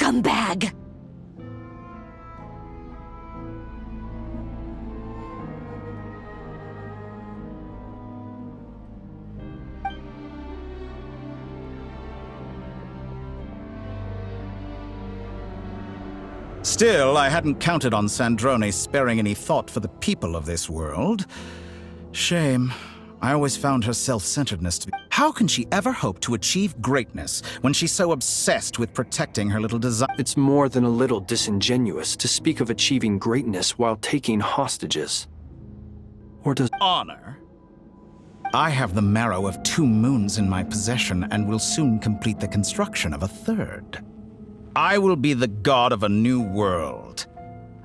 scumbag! Still, I hadn't counted on Sandrone sparing any thought for the people of this world. Shame. I always found her self-centeredness to be... How can she ever hope to achieve greatness when she's so obsessed with protecting her little desire? It's more than a little disingenuous to speak of achieving greatness while taking hostages. Or does... Honor? I have the marrow of 2 moons in my possession and will soon complete the construction of a 3rd. I will be the god of a new world.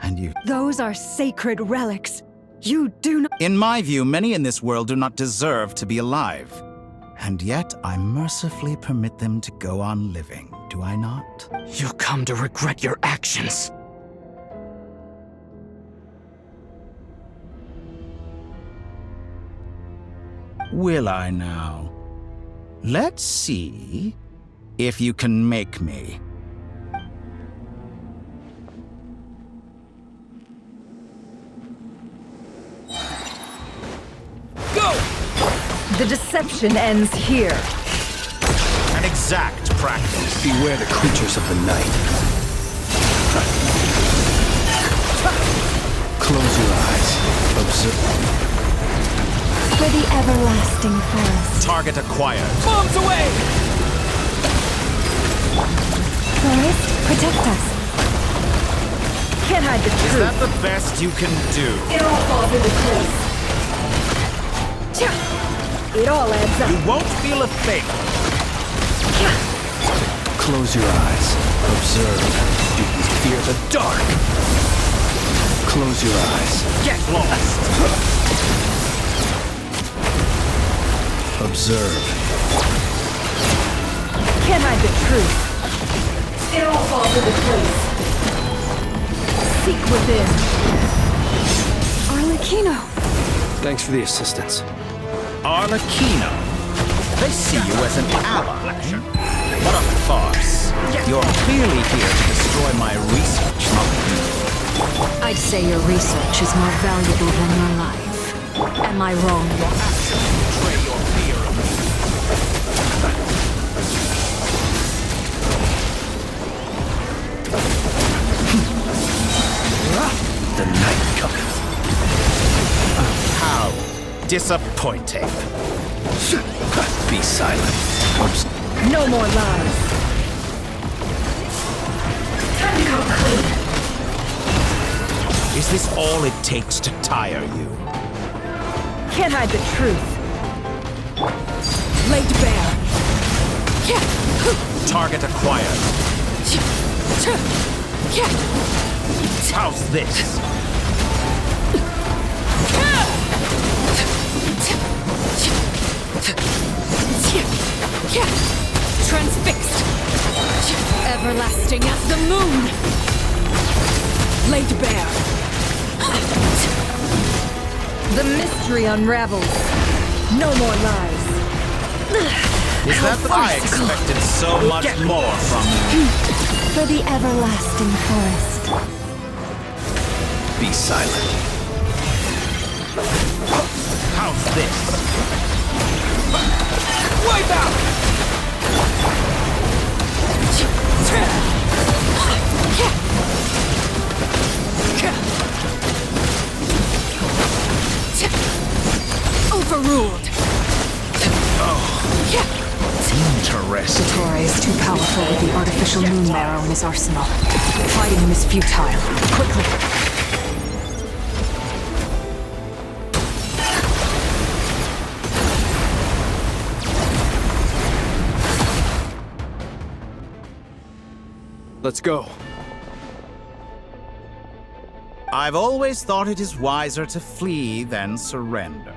And you... Those are sacred relics. You do not... In my view, many in this world do not deserve to be alive. And yet, I mercifully permit them to go on living, do I not? You'll come to regret your actions. Will I now? Let's see if you can make me. The deception ends here. An exact practice. beware the creatures of the night. Close your eyes. Observe. For the everlasting forest. Target acquired. Bombs away! Forest, protect us. Can't hide the Is truth. that the best you can do? It all falls into place. It all adds up. You won't feel a thing. Close your eyes. Observe. Do you fear the dark? Close your eyes. Get lost. Observe. Can't hide the truth. It all falls into place. Seek within. Arlecchino. Thanks for the assistance. Arlecchino. They see you as an ally. What a farce. You're clearly here to destroy my research. I'd say your research is more valuable than your life. Am I wrong? Your actions betray your fear of me. The night cometh. How disappointing. Be silent. No more lies. Time to come clean. Is this all it takes to tire you? Can't hide the truth. Laid bare. Target acquired. How's this? Transfixed. Everlasting as the moon. Laid bare. The mystery unravels. No more lies. Is that what I expected so much more from you? For the everlasting forest. Be silent. How's this? Wipe out! Overruled. Interesting. Satori is too powerful with the artificial moon marrow in his arsenal. Fighting him is futile. Quickly. Let's go. I've always thought it is wiser to flee than surrender.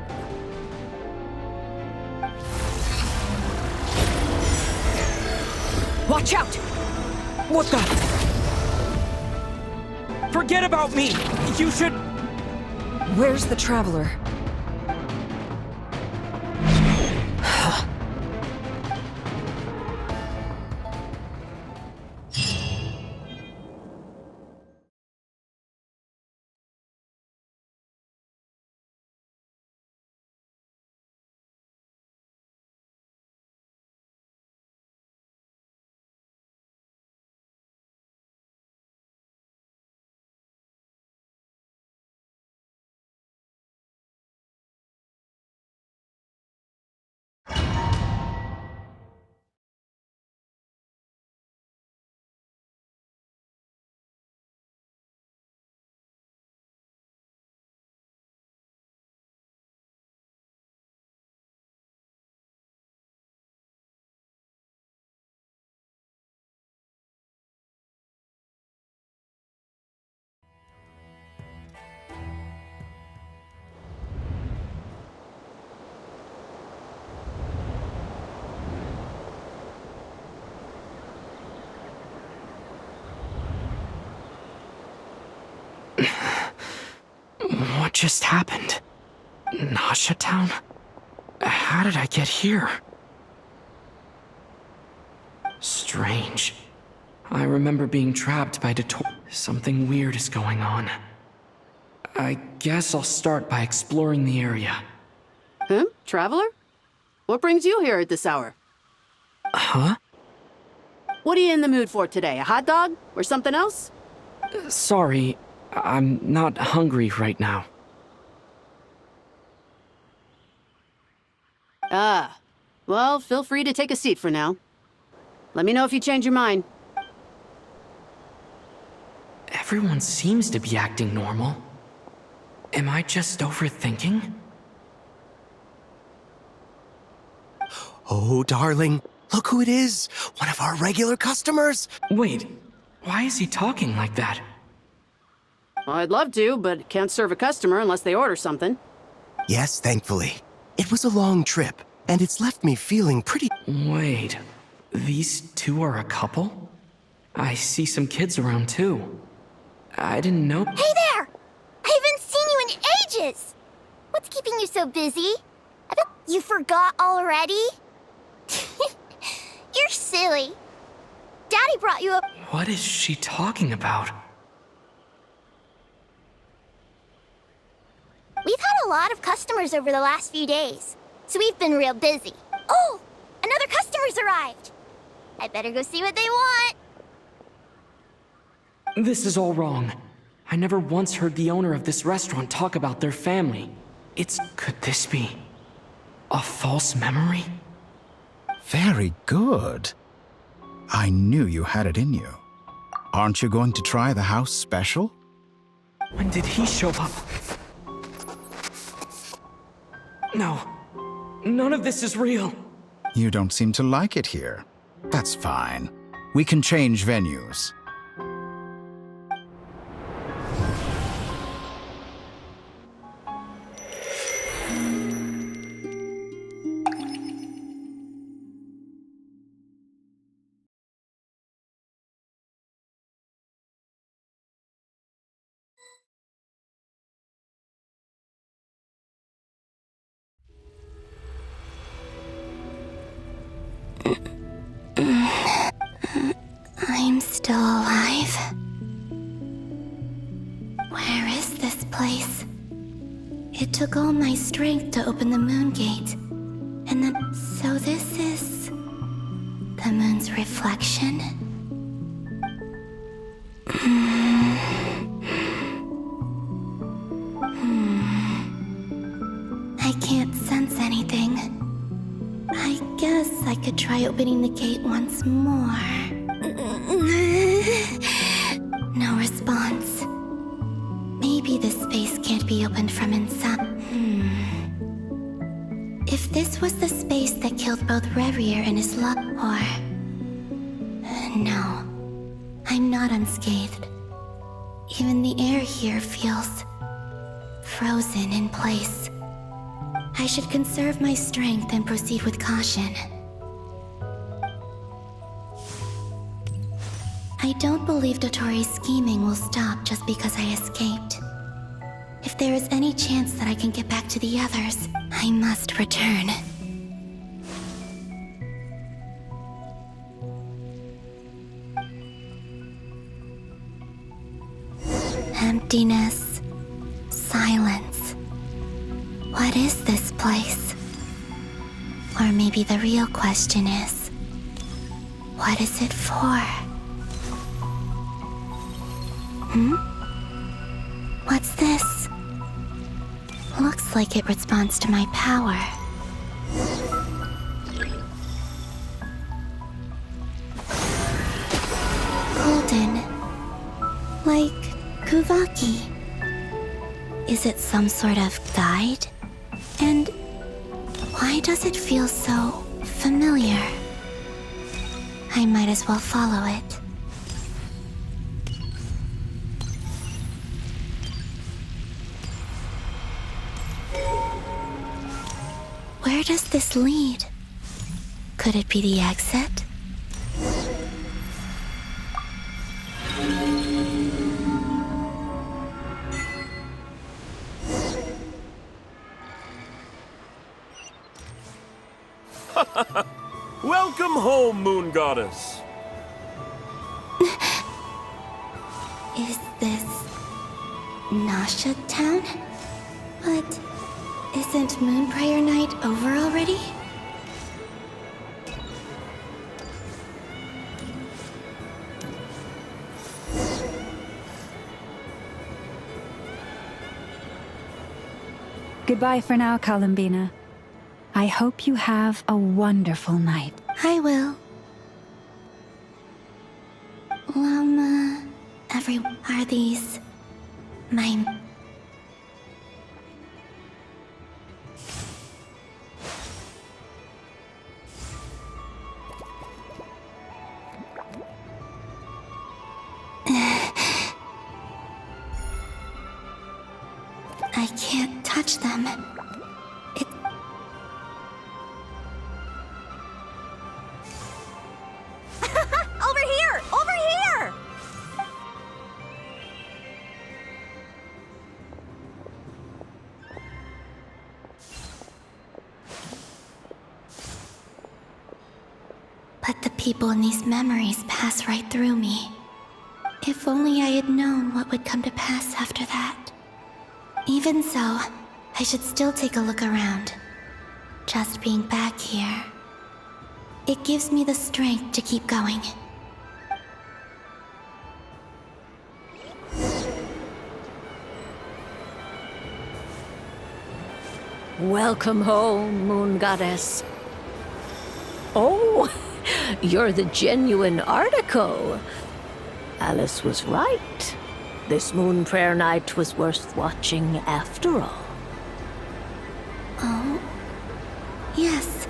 Watch out! What the? Forget about me! You should... Where's the traveler? What just happened? Nasha Town? How did I get here? Strange. I remember being trapped by Something weird is going on. I guess I'll start by exploring the area. Traveler? What brings you here at this hour? Huh? What are you in the mood for today? A hot dog? Or something else? Sorry, I'm not hungry right now. Well, feel free to take a seat for now. Let me know if you change your mind. Everyone seems to be acting normal. Am I just overthinking? Oh, darling, look who it is! One of our regular customers! Wait, why is he talking like that? Well, I'd love to, but can't serve a customer unless they order something. Yes, thankfully. It was a long trip, and it's left me feeling pretty... Wait, these two are a couple? I see some kids around too. I didn't know... Hey there! I haven't seen you in ages! What's keeping you so busy? I bet you forgot already? You're silly. Daddy brought you up. What is she talking about? We've had a lot of customers over the last few days, so we've been real busy. Oh, another customer's arrived. I better go see what they want. This is all wrong. I never once heard the owner of this restaurant talk about their family. Could this be a false memory? Very good. I knew you had it in you. Aren't you going to try the house special? When did he show up? No, none of this is real. You don't seem to like it here. That's fine. We can change venues. I'm still alive. Where is this place? It took all my strength to open the moon gate. And then, so this is the moon's reflection? I can't sense anything. I guess I could try opening the gate once more. No response. Maybe this space can't be opened from inside. If this was the space that killed both Revier and his love, or... No. I'm not unscathed. Even the air here feels... frozen in place. I should conserve my strength and proceed with caution. I don't believe Dotori's scheming will stop just because I escaped. If there is any chance that I can get back to the others, I must return. Emptiness. Silence. What is this place? Or maybe the real question is, what is it for? What's this? Looks like it responds to my power. Golden. Like Kuvaki. Is it some sort of guide? And why does it feel so familiar? I might as well follow it. Where does this lead? Could it be the exit? Welcome home, Moon Goddess. Is this Nasha Town? But isn't Moon Prayer Night over already? Goodbye for now, Columbina. I hope you have a wonderful night. I will. Are these mine? I can't touch them. Over here! Over here! But the people in these memories pass right through me. If only I had known what would come to pass after that. Even so, I should still take a look around. Just being back here, it gives me the strength to keep going. Welcome home, Moon Goddess. Oh, you're the genuine article. Alice was right. This Moon Prayer Night was worth watching after all. Oh, yes.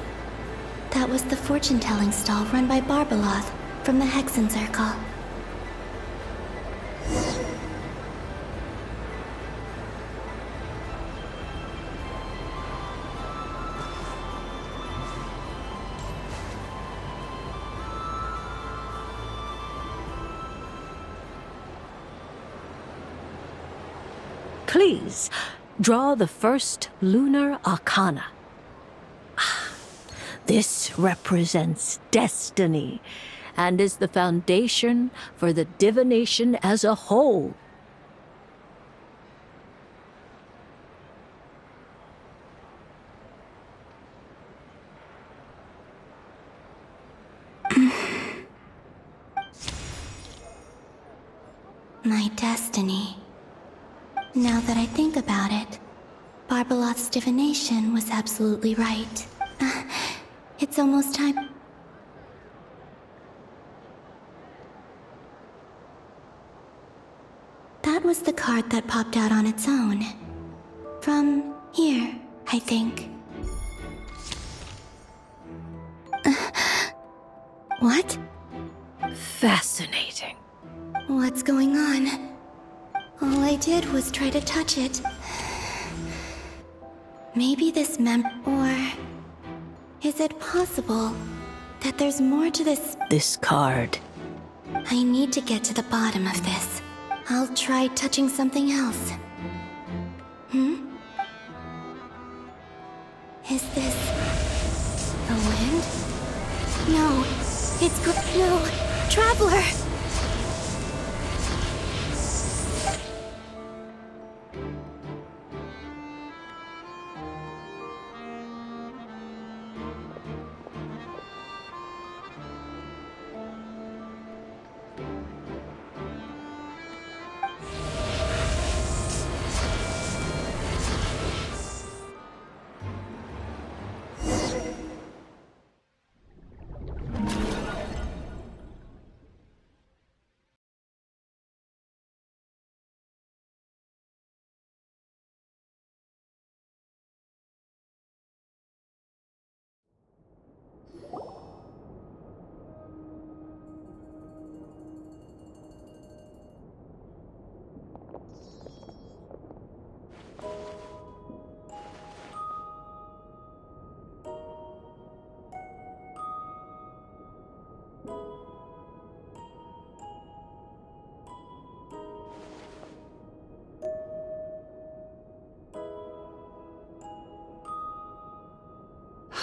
That was the fortune-telling stall run by Barbeloth from the Hexen Circle. Please, draw the first lunar arcana. This represents destiny and is the foundation for the divination as a whole. My destiny. Now that I think about it, Barbeloth's divination was absolutely right. It's almost time. That was the card that popped out on its own. From here, I think. What? Fascinating. What's going on? All I did was try to touch it. Maybe this or... is it possible that there's more to this? This card. I need to get to the bottom of this. I'll try touching something else. Is this... the wind? No, it's no, Traveler!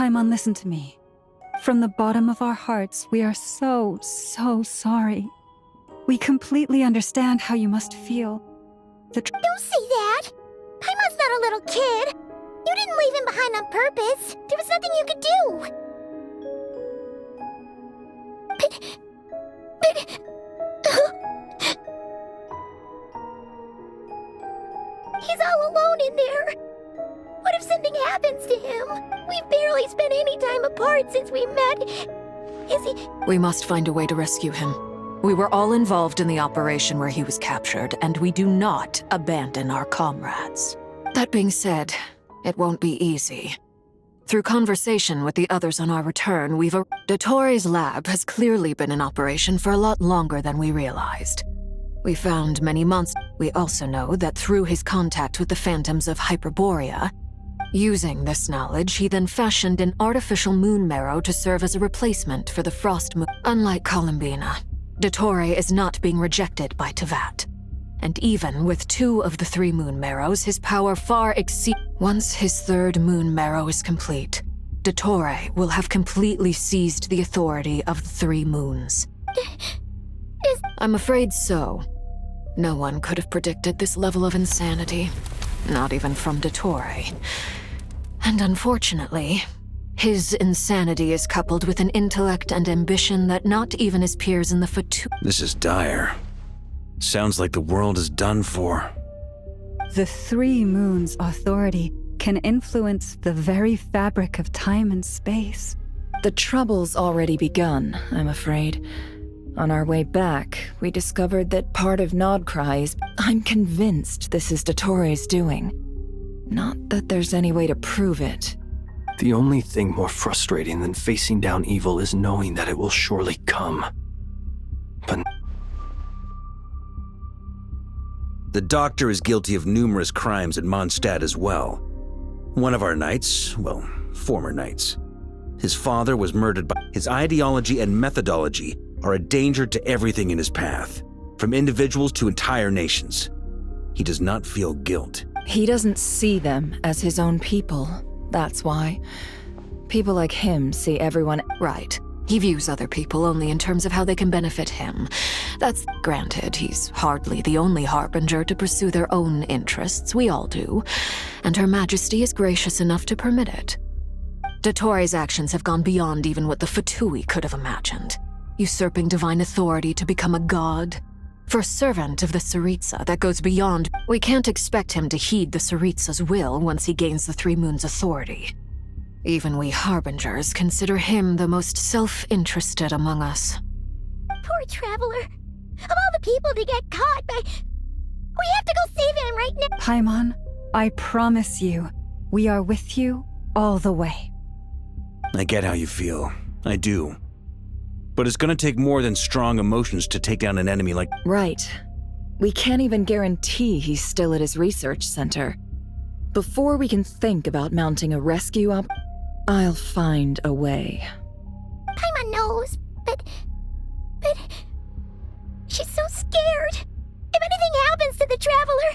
Haimon, listen to me. From the bottom of our hearts, we are so sorry. We completely understand how you must feel. Don't say that! Paimon's not a little kid! You didn't leave him behind on purpose! There was nothing you could do! He's all alone in there! What if something happens to him? We've barely spent any time apart since we met. Is he... We must find a way to rescue him. We were all involved in the operation where he was captured, and we do not abandon our comrades. That being said, it won't be easy. Through conversation with the others on our return, Dottore's lab has clearly been in operation for a lot longer than we realized. We found many monsters. We also know that through his contact with the phantoms of Hyperborea, using this knowledge, he then fashioned an artificial moon marrow to serve as a replacement for the frost moon. Unlike Columbina, Dottore is not being rejected by Tevat. And even with 2 of the 3 moon marrows, his power far exceeds. Once his 3rd moon marrow is complete, Dottore will have completely seized the authority of the 3 moons. I'm afraid so. No one could have predicted this level of insanity. Not even from Dottore. And unfortunately, his insanity is coupled with an intellect and ambition that not even his peers in the Fatu- This is dire. Sounds like the world is done for. The 3 moons' authority can influence the very fabric of time and space. The trouble's already begun, I'm afraid. On our way back, we discovered that part of Nodcry is... I'm convinced this is Dottore's doing. Not that there's any way to prove it. The only thing more frustrating than facing down evil is knowing that it will surely come. But... The Doctor is guilty of numerous crimes at Mondstadt as well. One of our knights, well, former knights. His father was murdered by... His ideology and methodology are a danger to everything in his path, from individuals to entire nations. He does not feel guilt. He doesn't see them as his own people, that's why. People like him see everyone... Right. He views other people only in terms of how they can benefit him. That's granted, he's hardly the only harbinger to pursue their own interests. We all do. And Her Majesty is gracious enough to permit it. Dottore's actions have gone beyond even what the Fatui could have imagined. Usurping divine authority to become a god. For a servant of the Tsaritsa, that goes beyond. We can't expect him to heed the Tsaritsa's will once he gains the 3 moons' authority. Even we harbingers consider him the most self-interested among us. Poor Traveler. Of all the people to get caught by... We have to go save him right now! Paimon, I promise you, we are with you all the way. I get how you feel. I do. But it's gonna take more than strong emotions to take down an enemy like... Right. We can't even guarantee he's still at his research center. Before we can think about mounting a rescue op... I'll find a way. Paimon knows, but... She's so scared. If anything happens to the Traveler...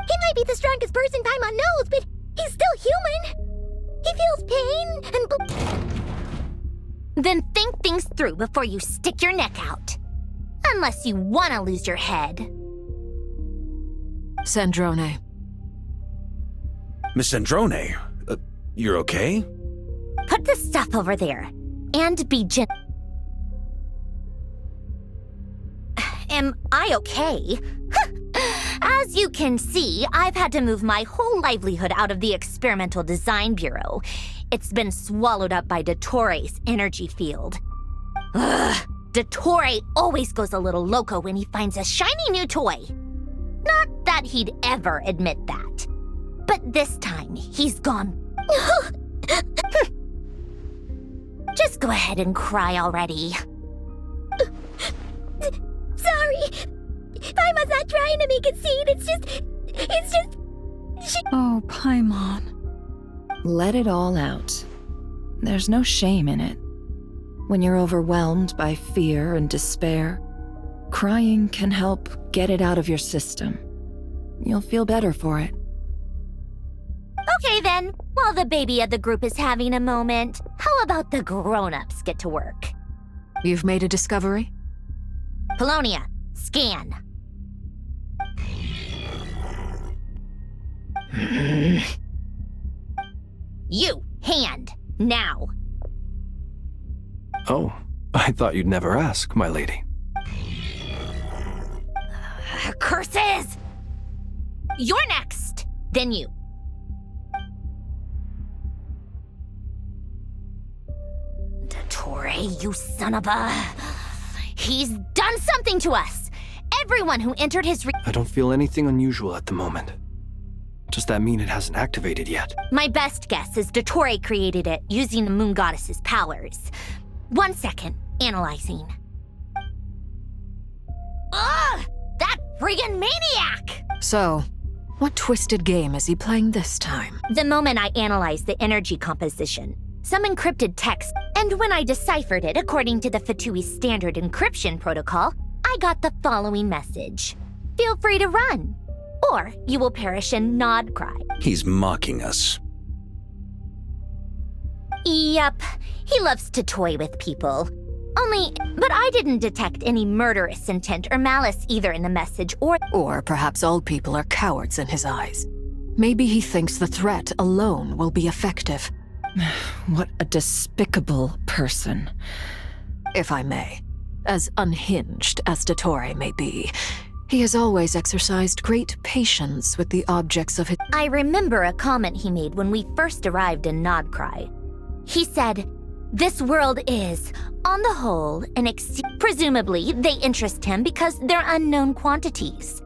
He might be the strongest person Paimon knows, but he's still human. He feels pain and... Then think things through before you stick your neck out. Unless you want to lose your head. Sandrone. Miss Sandrone, you're okay? Put the stuff over there. And be gentle. Am I okay? As you can see, I've had to move my whole livelihood out of the Experimental Design Bureau. It's been swallowed up by Dottore's energy field. Ugh, Dottore always goes a little loco when he finds a shiny new toy. Not that he'd ever admit that. But this time, he's gone. Just go ahead and cry already. Sorry. Paimon's not trying to make it seem. It's just... Oh, Paimon. Let it all out. There's no shame in it. When you're overwhelmed by fear and despair, crying can help get it out of your system. You'll feel better for it. Okay then, while the baby of the group is having a moment, how about the grown-ups get to work? You've made a discovery? Polonia, scan. You, hand, now. Oh, I thought you'd never ask, my lady. Curses! You're next, then you. Dottore, you son of a... He's done something to us! Everyone who entered his I don't feel anything unusual at the moment. Does that mean it hasn't activated yet? My best guess is Dottore created it using the Moon Goddess's powers. 1 second, analyzing. Ugh! That friggin' maniac! So, what twisted game is he playing this time? The moment I analyzed the energy composition, some encrypted text, and when I deciphered it according to the Fatui standard encryption protocol, I got the following message. Feel free to run, or you will perish in Nod Cry. He's mocking us. Yup, he loves to toy with people. But I didn't detect any murderous intent or malice either in the message or... Or perhaps all people are cowards in his eyes. Maybe he thinks the threat alone will be effective. What a despicable person. If I may, as unhinged as Dottore may be, he has always exercised great patience with the objects of his... I remember a comment he made when we first arrived in Nod Cry. He said, "This world is, on the whole, presumably, they interest him because they're unknown quantities.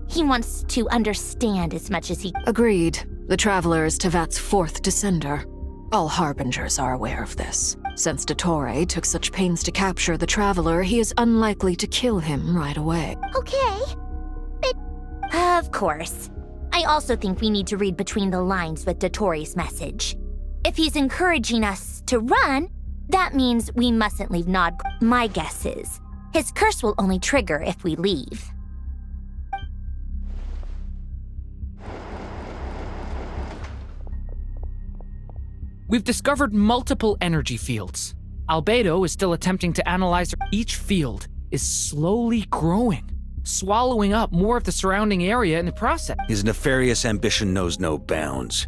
He wants to understand as much as he... Agreed. The Traveler is Tevat's 4th descender. All Harbingers are aware of this. Since Dottore took such pains to capture the Traveler, he is unlikely to kill him right away. Okay. But... Of course. I also think we need to read between the lines with Dottore's message. If he's encouraging us to run, that means we mustn't leave Nod. My guess is, his curse will only trigger if we leave. We've discovered multiple energy fields. Albedo is still attempting to analyze. Each field is slowly growing, swallowing up more of the surrounding area in the process. His nefarious ambition knows no bounds.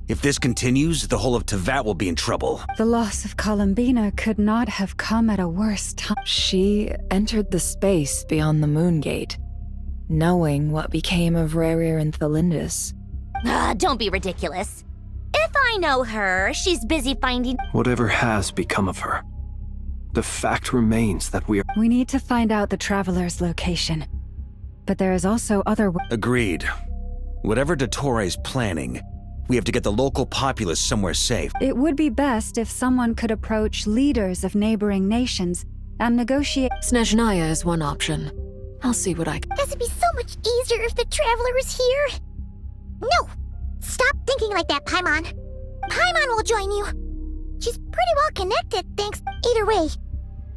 If this continues, the whole of Tevat will be in trouble. The loss of Columbina could not have come at a worse time. She entered the space beyond the Moon Gate, knowing what became of Rerir and Thalindus. Don't be ridiculous. If I know her, she's busy finding... Whatever has become of her, the fact remains that we need to find out the Traveler's location. But there is also other... Agreed. Whatever Dottore's planning, we have to get the local populace somewhere safe. It would be best if someone could approach leaders of neighboring nations and negotiate... Snezhnaya is one option. I'll see what I can... This would be so much easier if the Traveler was here. No! Stop thinking like that, Paimon. Paimon will join you. She's pretty well connected, thanks... Either way,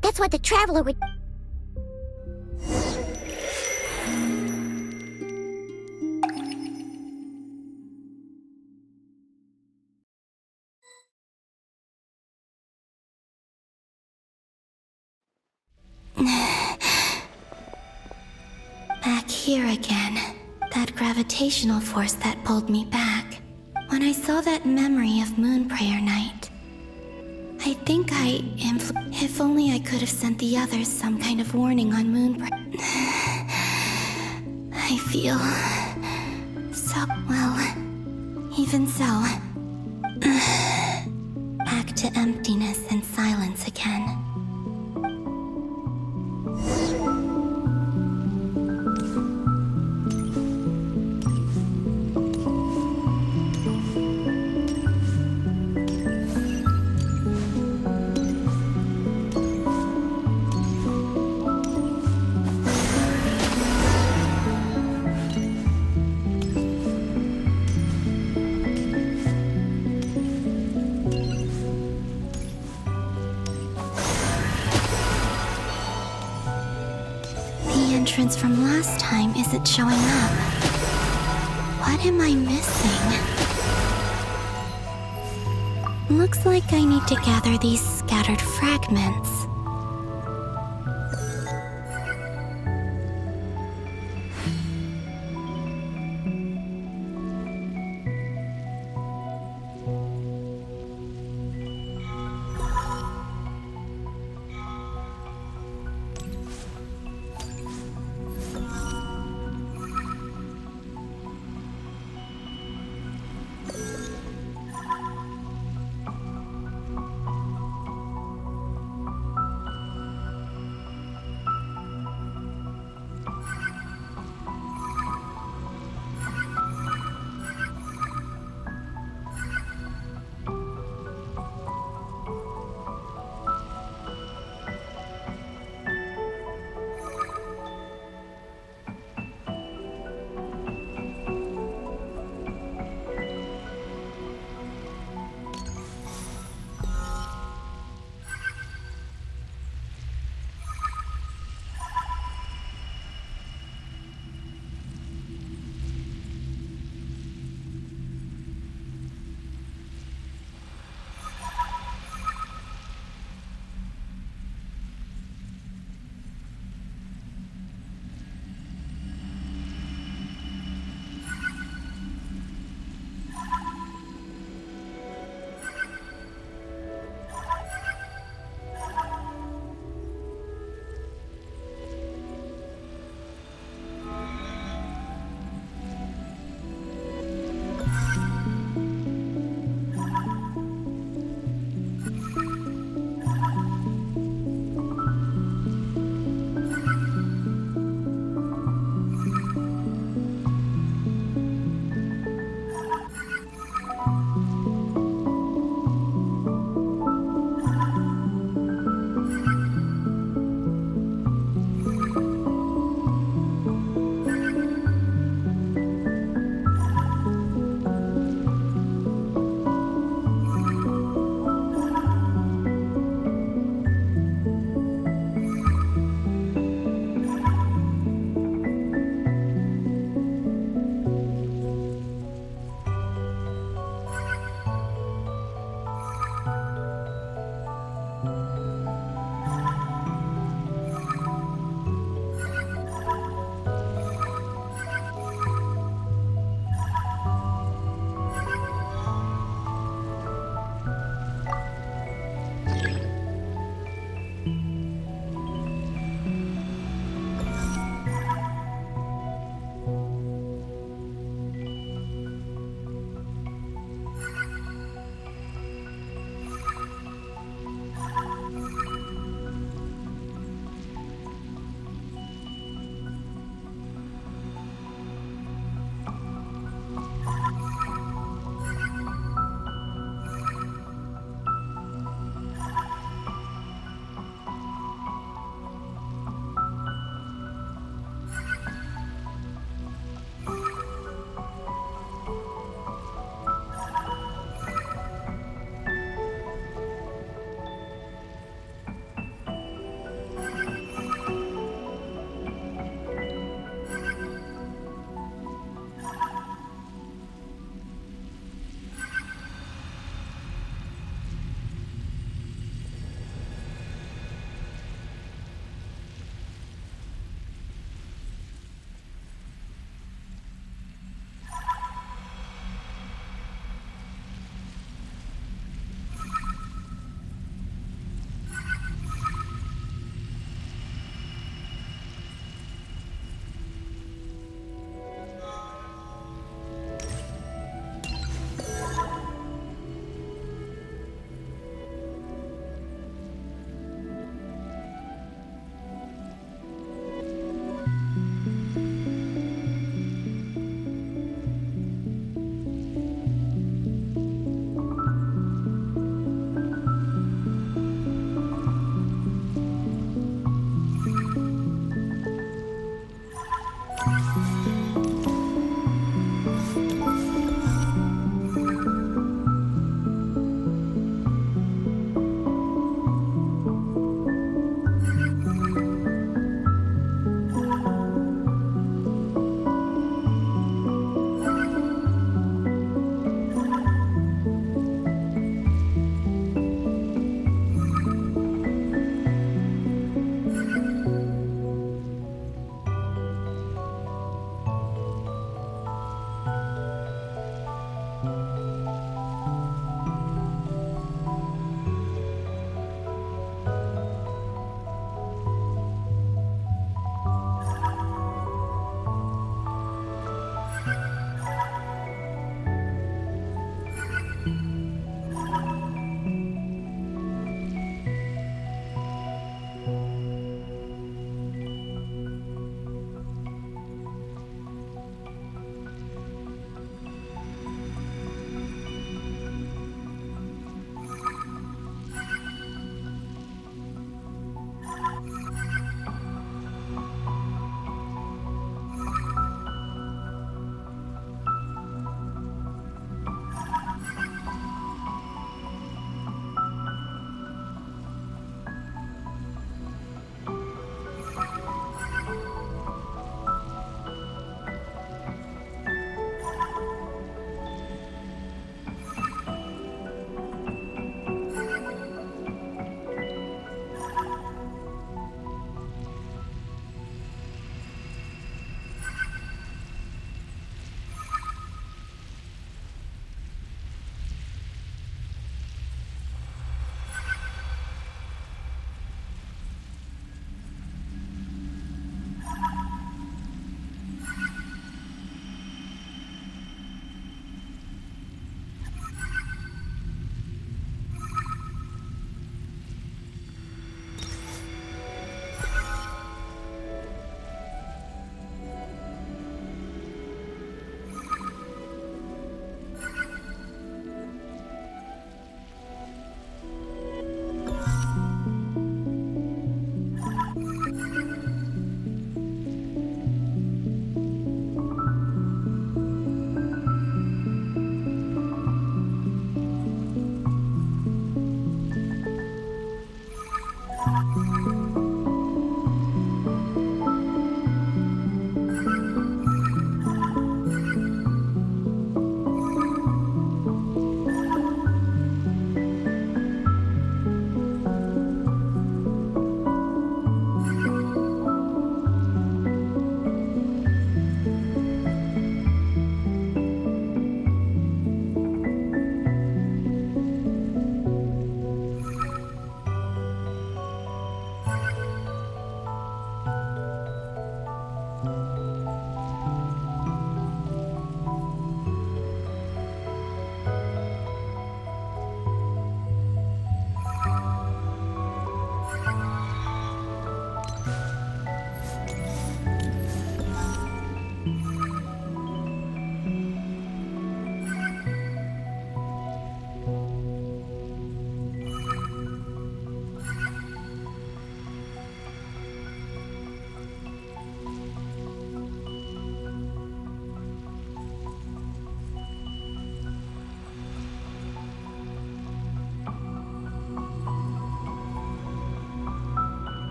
that's what the Traveler would... Back here again. That gravitational force that pulled me back. When I saw that memory of Moon Prayer Night, I think if only I could have sent the others some kind of warning on Moon Prayer. I feel so well. Even so, back to emptiness and silence again. From last time isn't showing up. What am I missing? Looks like I need to gather these scattered fragments.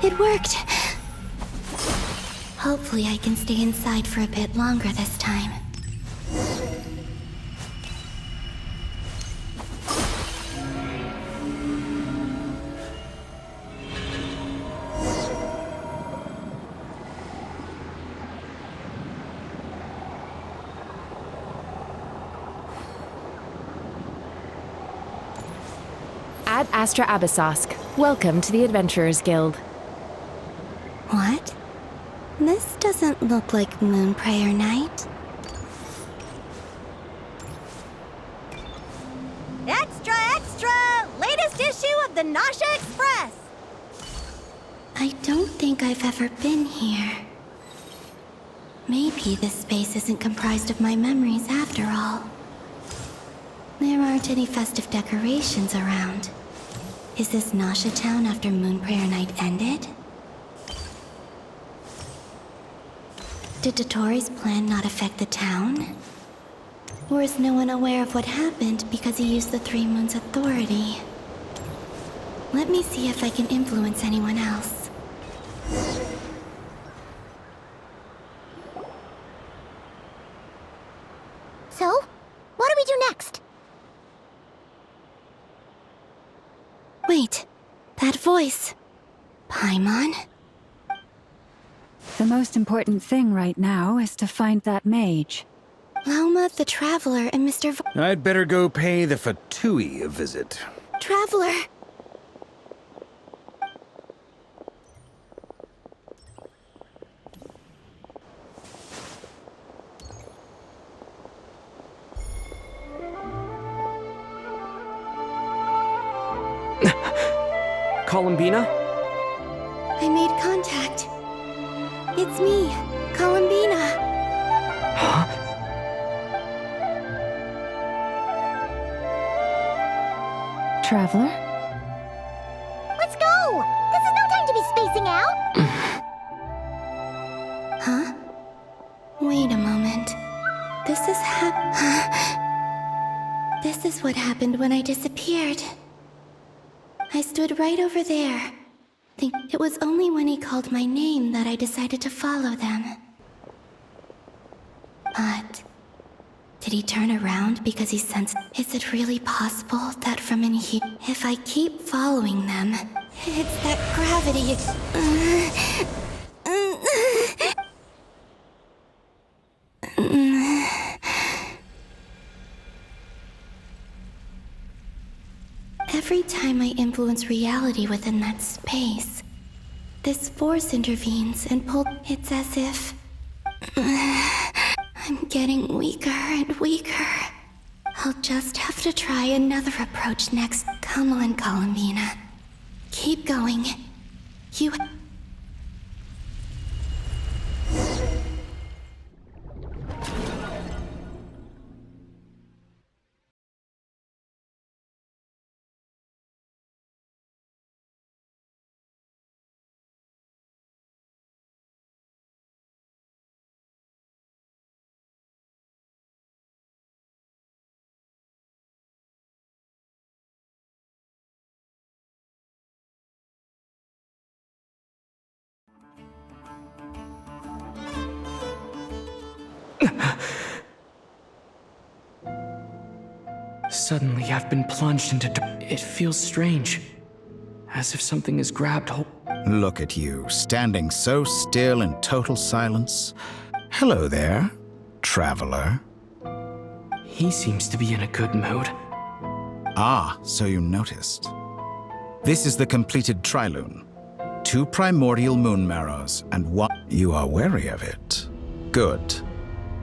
It worked! Hopefully I can stay inside for a bit longer this time. Ad Astra Abyssosque. Welcome to the Adventurers Guild. What? This doesn't look like Moon Prayer Night. Extra, extra! Latest issue of the Nasha Express! I don't think I've ever been here. Maybe this space isn't comprised of my memories after all. There aren't any festive decorations around. Is this Nasha Town after Moon Prayer Night ended? Did Dotori's plan not affect the town? Or is no one aware of what happened because he used the Three Moons' authority? Let me see if I can influence anyone else. So, what do we do next? Wait, that voice. Paimon? The most important thing right now is to find that mage. Lauma the Traveler and Mr. I'd better go pay the Fatui a visit. Traveler! Columbina? I made contact. It's me, Columbina. Huh? Traveler? Let's go! This is no time to be spacing out! Huh? Wait a moment. This is This is what happened when I disappeared. I stood right over there. It was only when he called my name that I decided to follow them. But did he turn around because he sensed... Is it really possible that from in here... If I keep following them, it's that gravity... Every time I influence reality within that space, this force intervenes and pulls... It's as if... I'm getting weaker and weaker. I'll just have to try another approach next. Come on, Columbina. Keep going. You... Suddenly, I've been plunged into... It feels strange. As if something has grabbed hold... Look at you, standing so still in total silence. Hello there, traveler. He seems to be in a good mood. Ah, so you noticed. This is the completed Trilune. 2 primordial moon marrows, and 1... You are wary of it. Good.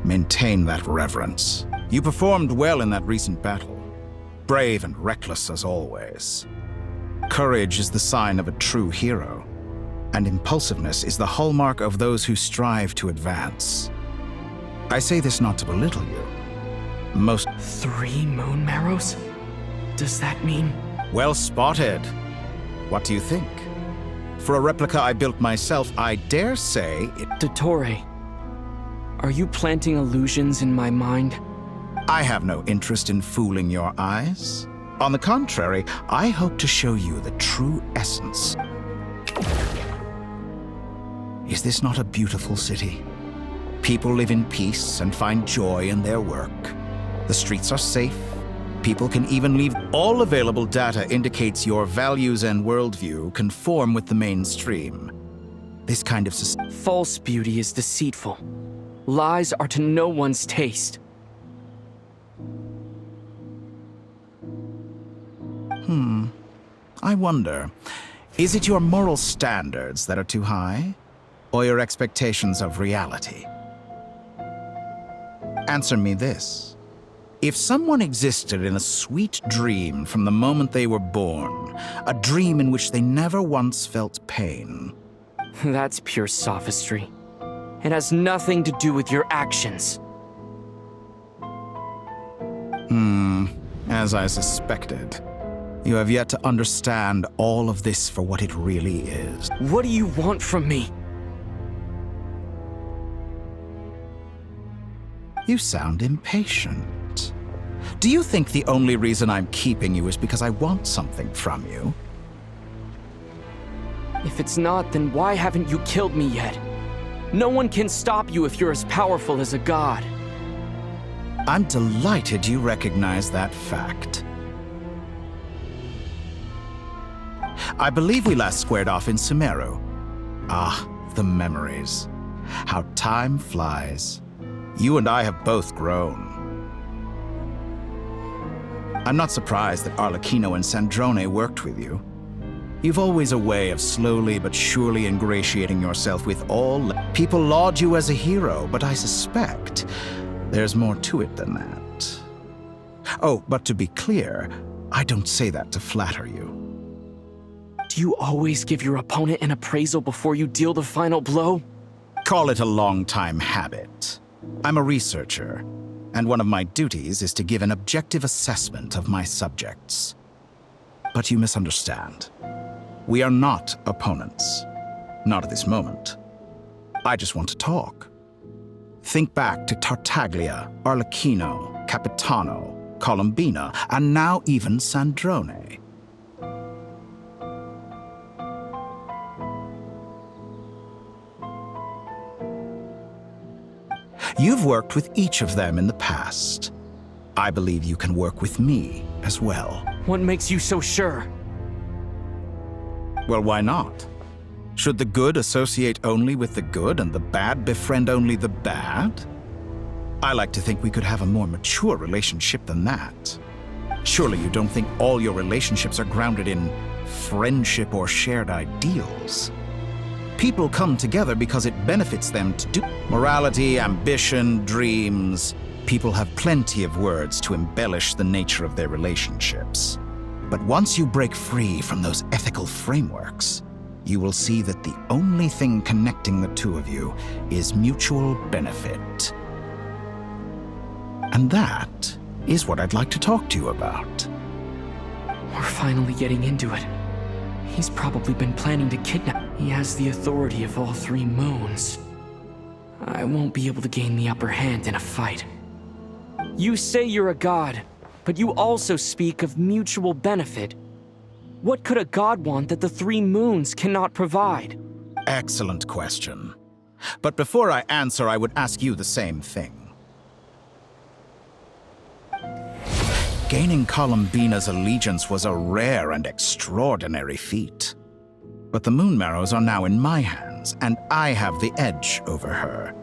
Maintain that reverence. You performed well in that recent battle. Brave and reckless as always. Courage is the sign of a true hero, and impulsiveness is the hallmark of those who strive to advance. I say this not to belittle you. Most... 3 moon marrows? Does that mean... Well spotted. What do you think? For a replica I built myself, I dare say it... Dottore, are you planting illusions in my mind? I have no interest in fooling your eyes. On the contrary, I hope to show you the true essence. this not a beautiful city? People live in peace and find joy in their work. The streets are safe. People can even leave. All available data indicates your values and worldview conform with the mainstream. This kind of false beauty is deceitful. Lies are to no one's taste. I wonder, is it your moral standards that are too high, or your expectations of reality? Answer me this. If someone existed in a sweet dream from the moment they were born, a dream in which they never once felt pain. That's pure sophistry. It has nothing to do with your actions. As I suspected. You have yet to understand all of this for what it really is. What do you want from me? You sound impatient. Do you think the only reason I'm keeping you is because I want something from you? If it's not, then why haven't you killed me yet? No one can stop you if you're as powerful as a god. I'm delighted you recognize that fact. I believe we last squared off in Sumeru. Ah, the memories. How time flies. You and I have both grown. I'm not surprised that Arlecchino and Sandrone worked with you. You've always a way of slowly but surely ingratiating yourself with all. People laud you as a hero, but I suspect there's more to it than that. Oh, but to be clear, I don't say that to flatter you. Do you always give your opponent an appraisal before you deal the final blow? Call it a long-time habit. I'm a researcher, and one of my duties is to give an objective assessment of my subjects. But you misunderstand. We are not opponents. Not at this moment. I just want to talk. Think back to Tartaglia, Arlecchino, Capitano, Colombina, and now even Sandrone. You've worked with each of them in the past. I believe you can work with me as well. What makes you so sure? Well, why not? Should the good associate only with the good and the bad befriend only the bad? I like to think we could have a more mature relationship than that. Surely you don't think all your relationships are grounded in friendship or shared ideals? People come together because it benefits them to do morality, ambition, dreams. People have plenty of words to embellish the nature of their relationships. But once you break free from those ethical frameworks, you will see that the only thing connecting the two of you is mutual benefit. And that is what I'd like to talk to you about. We're finally getting into it. He's probably been planning to kidnap. He has the authority of all three moons. I won't be able to gain the upper hand in a fight. You say you're a god, but you also speak of mutual benefit. What could a god want that the three moons cannot provide? Excellent question. But before I answer, I would ask you the same thing. Gaining Colombina's allegiance was a rare and extraordinary feat. But the Moon Marrows are now in my hands, and I have the edge over her.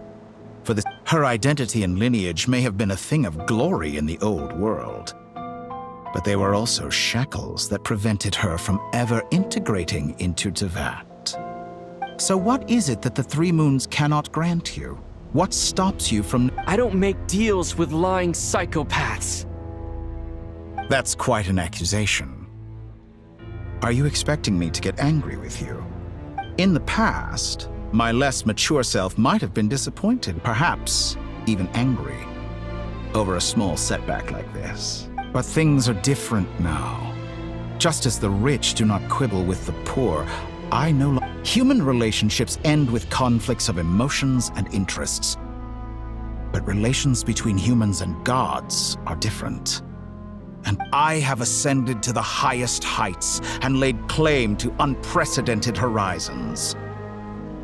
For this, her identity and lineage may have been a thing of glory in the old world. But they were also shackles that prevented her from ever integrating into Tevat. So what is it that the Three Moons cannot grant you? What stops you from— I don't make deals with lying psychopaths. That's quite an accusation. Are you expecting me to get angry with you? In the past, my less mature self might have been disappointed, perhaps even angry, over a small setback like this. But things are different now. Just as the rich do not quibble with the poor, I no longer— Human relationships end with conflicts of emotions and interests. But relations between humans and gods are different. And I have ascended to the highest heights and laid claim to unprecedented horizons.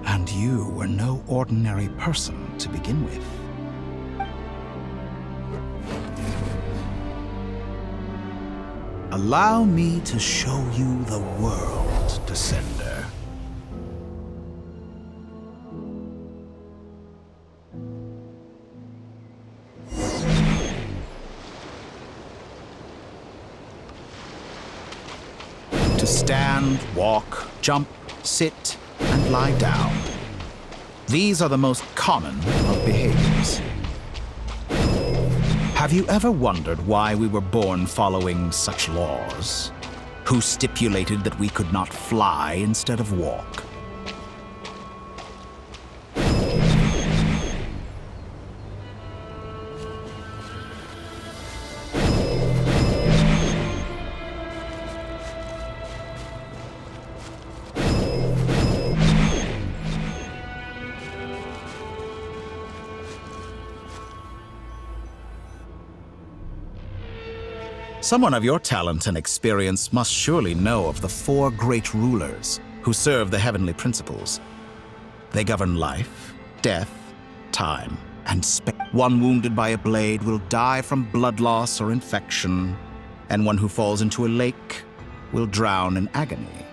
And you were no ordinary person to begin with. Allow me to show you the world, Descender. To stand, walk, jump, sit, and lie down. These are the most common of behaviors. Have you ever wondered why we were born following such laws? Who stipulated that we could not fly instead of walk? Someone of your talent and experience must surely know of the 4 great rulers who serve the heavenly principles. They govern life, death, time, and space. One wounded by a blade will die from blood loss or infection, and one who falls into a lake will drown in agony.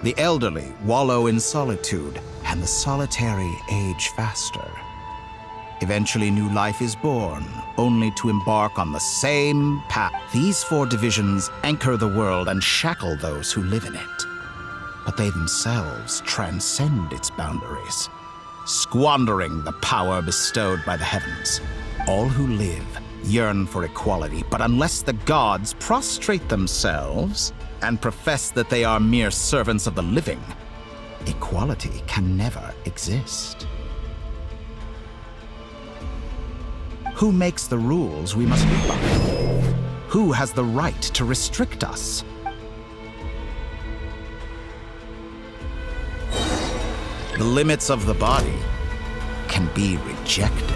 The elderly wallow in solitude, and the solitary age faster. Eventually, new life is born, only to embark on the same path. These 4 divisions anchor the world and shackle those who live in it. But they themselves transcend its boundaries, squandering the power bestowed by the heavens. All who live yearn for equality, but unless the gods prostrate themselves and profess that they are mere servants of the living, equality can never exist. Who makes the rules we must live by? Who has the right to restrict us? The limits of the body can be rejected.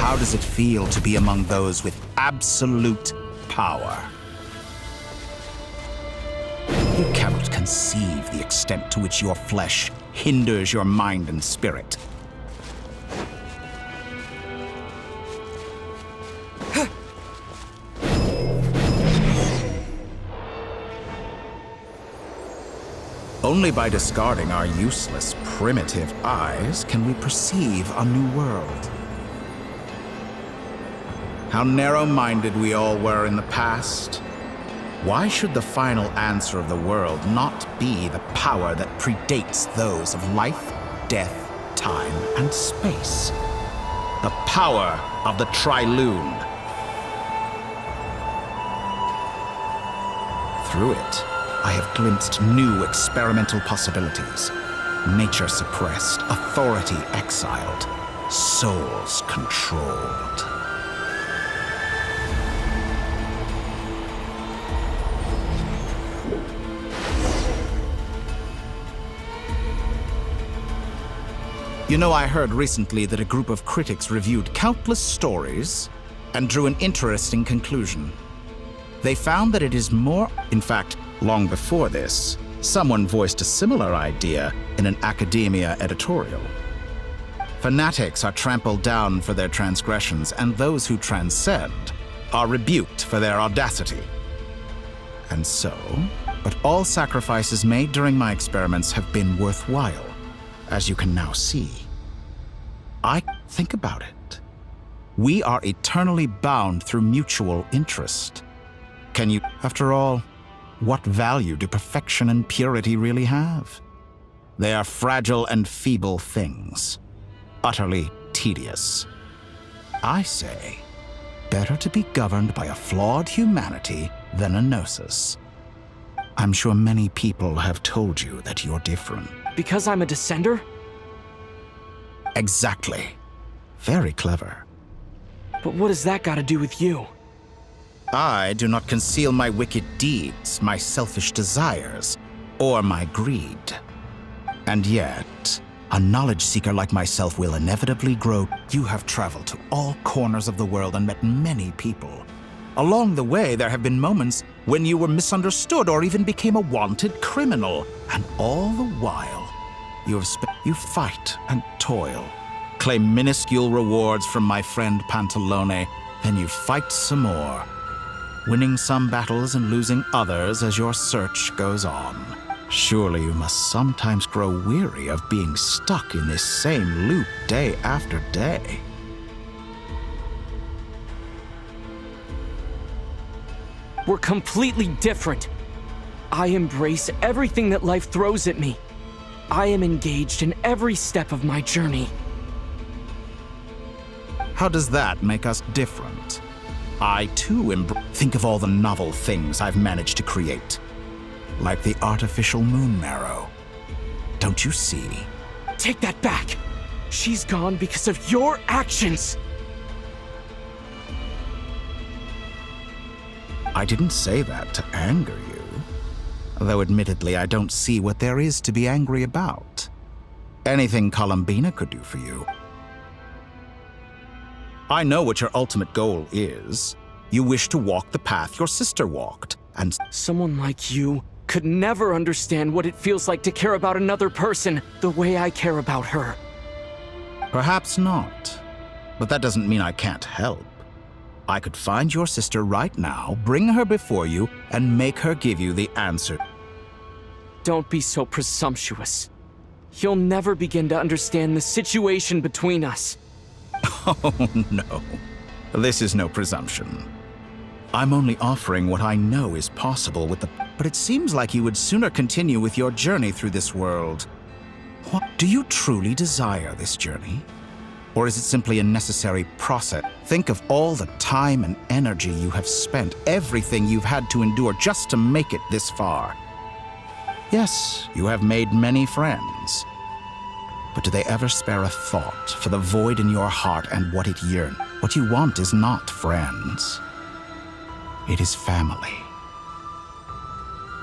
How does it feel to be among those with absolute power? You cannot conceive the extent to which your flesh hinders your mind and spirit. Only by discarding our useless, primitive eyes can we perceive a new world. How narrow-minded we all were in the past. Why should the final answer of the world not be the power that predates those of life, death, time, and space? The power of the Tri-Lune. Through it, I have glimpsed new experimental possibilities. Nature suppressed, authority exiled, souls controlled. You know, I heard recently that a group of critics reviewed countless stories and drew an interesting conclusion. They found that it is more... In fact, long before this, someone voiced a similar idea in an academia editorial. Fanatics are trampled down for their transgressions, and those who transcend are rebuked for their audacity. And so, but all sacrifices made during my experiments have been worthwhile, as you can now see. Think about it. We are eternally bound through mutual interest. After all, what value do perfection and purity really have? They are fragile and feeble things, utterly tedious. I say, better to be governed by a flawed humanity than a gnosis. I'm sure many people have told you that you're different. Because I'm a descender? Exactly. Very clever. But what has that got to do with you? I do not conceal my wicked deeds, my selfish desires, or my greed. And yet, a knowledge seeker like myself will inevitably grow. You have traveled to all corners of the world and met many people. Along the way, there have been moments when you were misunderstood or even became a wanted criminal. And all the while, you fight and toil, claim minuscule rewards from my friend Pantalone, then you fight some more, winning some battles and losing others as your search goes on. Surely you must sometimes grow weary of being stuck in this same loop day after day. We're completely different. I embrace everything that life throws at me. I am engaged in every step of my journey. How does that make us different? I too think of all the novel things I've managed to create. Like the artificial moon marrow. Don't you see? Take that back! She's gone because of your actions! I didn't say that to anger you. Though admittedly, I don't see what there is to be angry about. Anything Columbina could do for you. I know what your ultimate goal is. You wish to walk the path your sister walked, and someone like you could never understand what it feels like to care about another person the way I care about her. Perhaps not, but that doesn't mean I can't help. I could find your sister right now, bring her before you, and make her give you the answer. Don't be so presumptuous. You'll never begin to understand the situation between us. Oh, no. This is no presumption. I'm only offering what I know is possible with the... But it seems like you would sooner continue with your journey through this world. What? Do you truly desire this journey? Or is it simply a necessary process? Think of all the time and energy you have spent, everything you've had to endure just to make it this far. Yes, you have made many friends. But do they ever spare a thought for the void in your heart and what it yearns? What you want is not friends. It is family.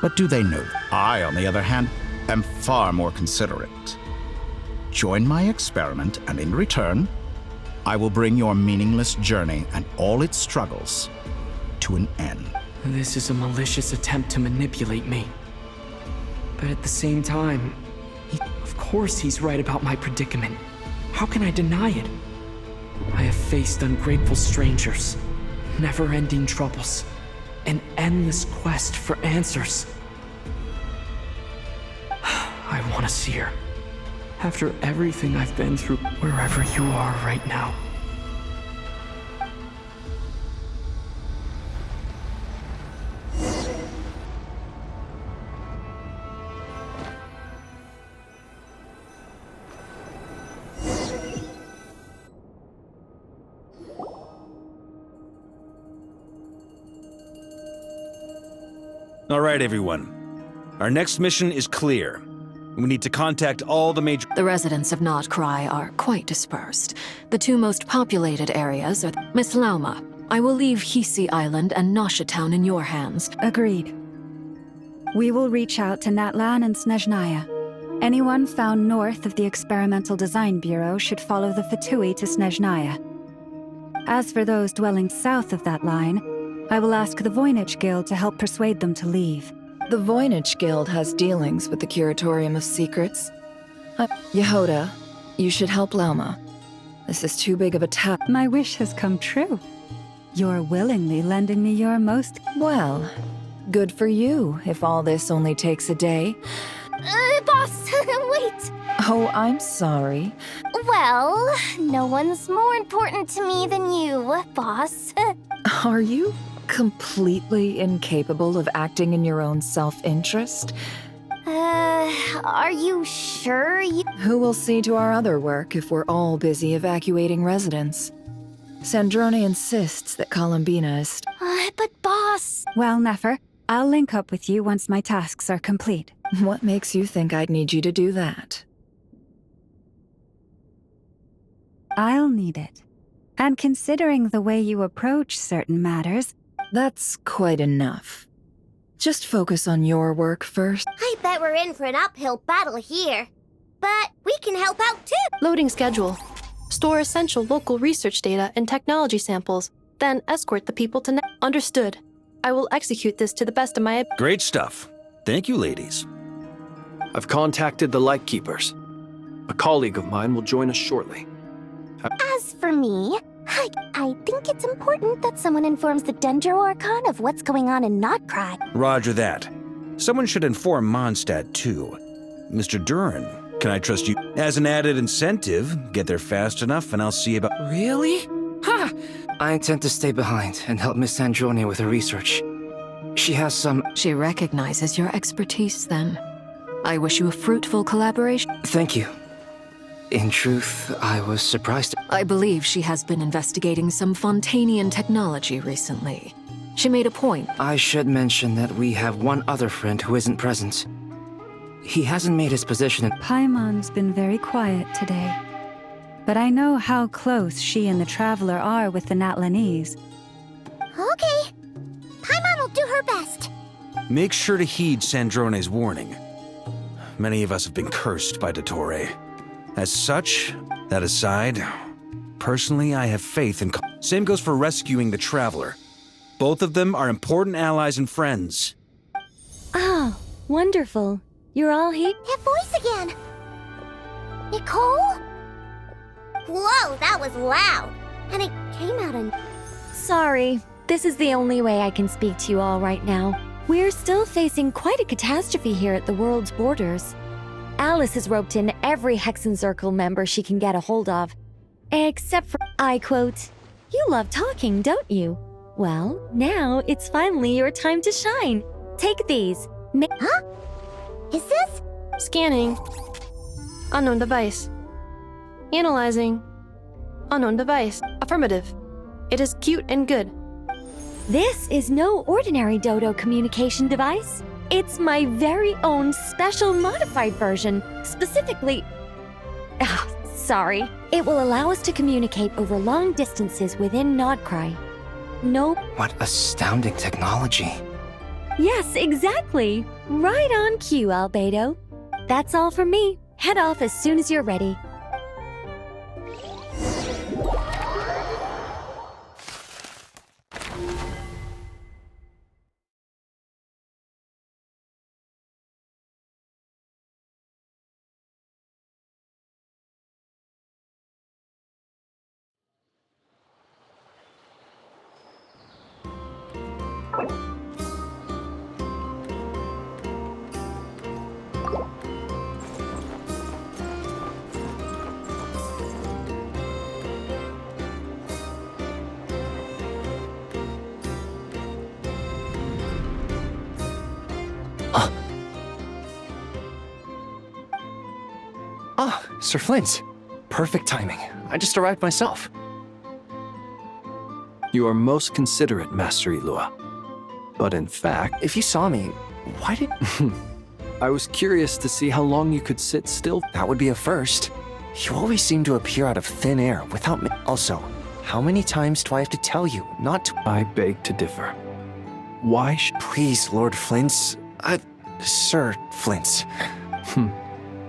But do they know? I, on the other hand, am far more considerate. Join my experiment, and in return, I will bring your meaningless journey and all its struggles to an end. This is a malicious attempt to manipulate me. But at the same time, of course he's right about my predicament. How can I deny it? I have faced ungrateful strangers, never-ending troubles, an endless quest for answers. I want to see her. After everything I've been through, wherever you are right now. All right, everyone. Our next mission is clear. We need to contact all the major... The residents of Nodcry are quite dispersed. The two most populated areas are... Miss Lauma, I will leave Hisi Island and Nosha Town in your hands. Agreed. We will reach out to Natlan and Snezhnaya. Anyone found north of the Experimental Design Bureau should follow the Fatui to Snezhnaya. As for those dwelling south of that line, I will ask the Voynich Guild to help persuade them to leave. The Voynich Guild has dealings with the Curatorium of Secrets. Yehoda, you should help Lauma. This is too big of a task. My wish has come true. You're willingly lending me your most... Well, good for you, if all this only takes a day. Boss, wait! Oh, I'm sorry. Well, no one's more important to me than you, boss. Are you completely incapable of acting in your own self-interest? Are you sure you... Who will see to our other work if we're all busy evacuating residents? Sandrone insists that Columbina is... but boss... Well, Nefer, I'll link up with you once my tasks are complete. What makes you think I'd need you to do that? I'll need it. And considering the way you approach certain matters... That's quite enough. Just focus on your work first. I bet we're in for an uphill battle here. But we can help out too! Loading schedule. Store essential local research data and technology samples, then escort the people to Understood. I will execute this to the best of my ability. Great stuff. Thank you, ladies. I've contacted the Lightkeepers. A colleague of mine will join us shortly. As for me, I think it's important that someone informs the Dendro Archon of what's going on in Notcry. Roger that. Someone should inform Mondstadt, too. Mr. Duran, can I trust you? As an added incentive, get there fast enough and I'll see about— Really? Ha! I intend to stay behind and help Miss Androni with her research. She has some— She recognizes your expertise, then. I wish you a fruitful collaboration. Thank you. In truth, I was surprised. I believe she has been investigating some Fontanian technology recently. She made a point. I should mention that we have one other friend who isn't present. He hasn't made his position. Paimon's been very quiet today. But I know how close she and the Traveler are with the Natlanese. Okay. Paimon will do her best. Make sure to heed Sandrone's warning. Many of us have been cursed by Dottore. As such, that aside, personally I have faith in— Same goes for rescuing the Traveler. Both of them are important allies and friends. Oh, wonderful. You're all here? That voice again! Nicole? Whoa, that was loud! And it came out in— Sorry, this is the only way I can speak to you all right now. We're still facing quite a catastrophe here at the world's borders. Alice has roped in every Hexen Circle member she can get a hold of. Except for— I quote, "You love talking, don't you? Well, now it's finally your time to shine. Take these. Huh? Is this? Scanning. Unknown device. Analyzing. Unknown device. Affirmative. It is cute and good. This is no ordinary Dodo communication device. It's my very own special modified version, specifically— sorry. It will allow us to communicate over long distances within Nodcry. No— What astounding technology. Yes, exactly. Right on cue, Albedo. That's all from me. Head off as soon as you're ready. Sir Flint. Perfect timing. I just arrived myself. You are most considerate, Master Ilua. But in fact— If you saw me, why did— I was curious to see how long you could sit still. That would be a first. You always seem to appear out of thin air without me. Also, how many times do I have to tell you not to— I beg to differ. Why Please, Lord Flint's— Sir Flint's.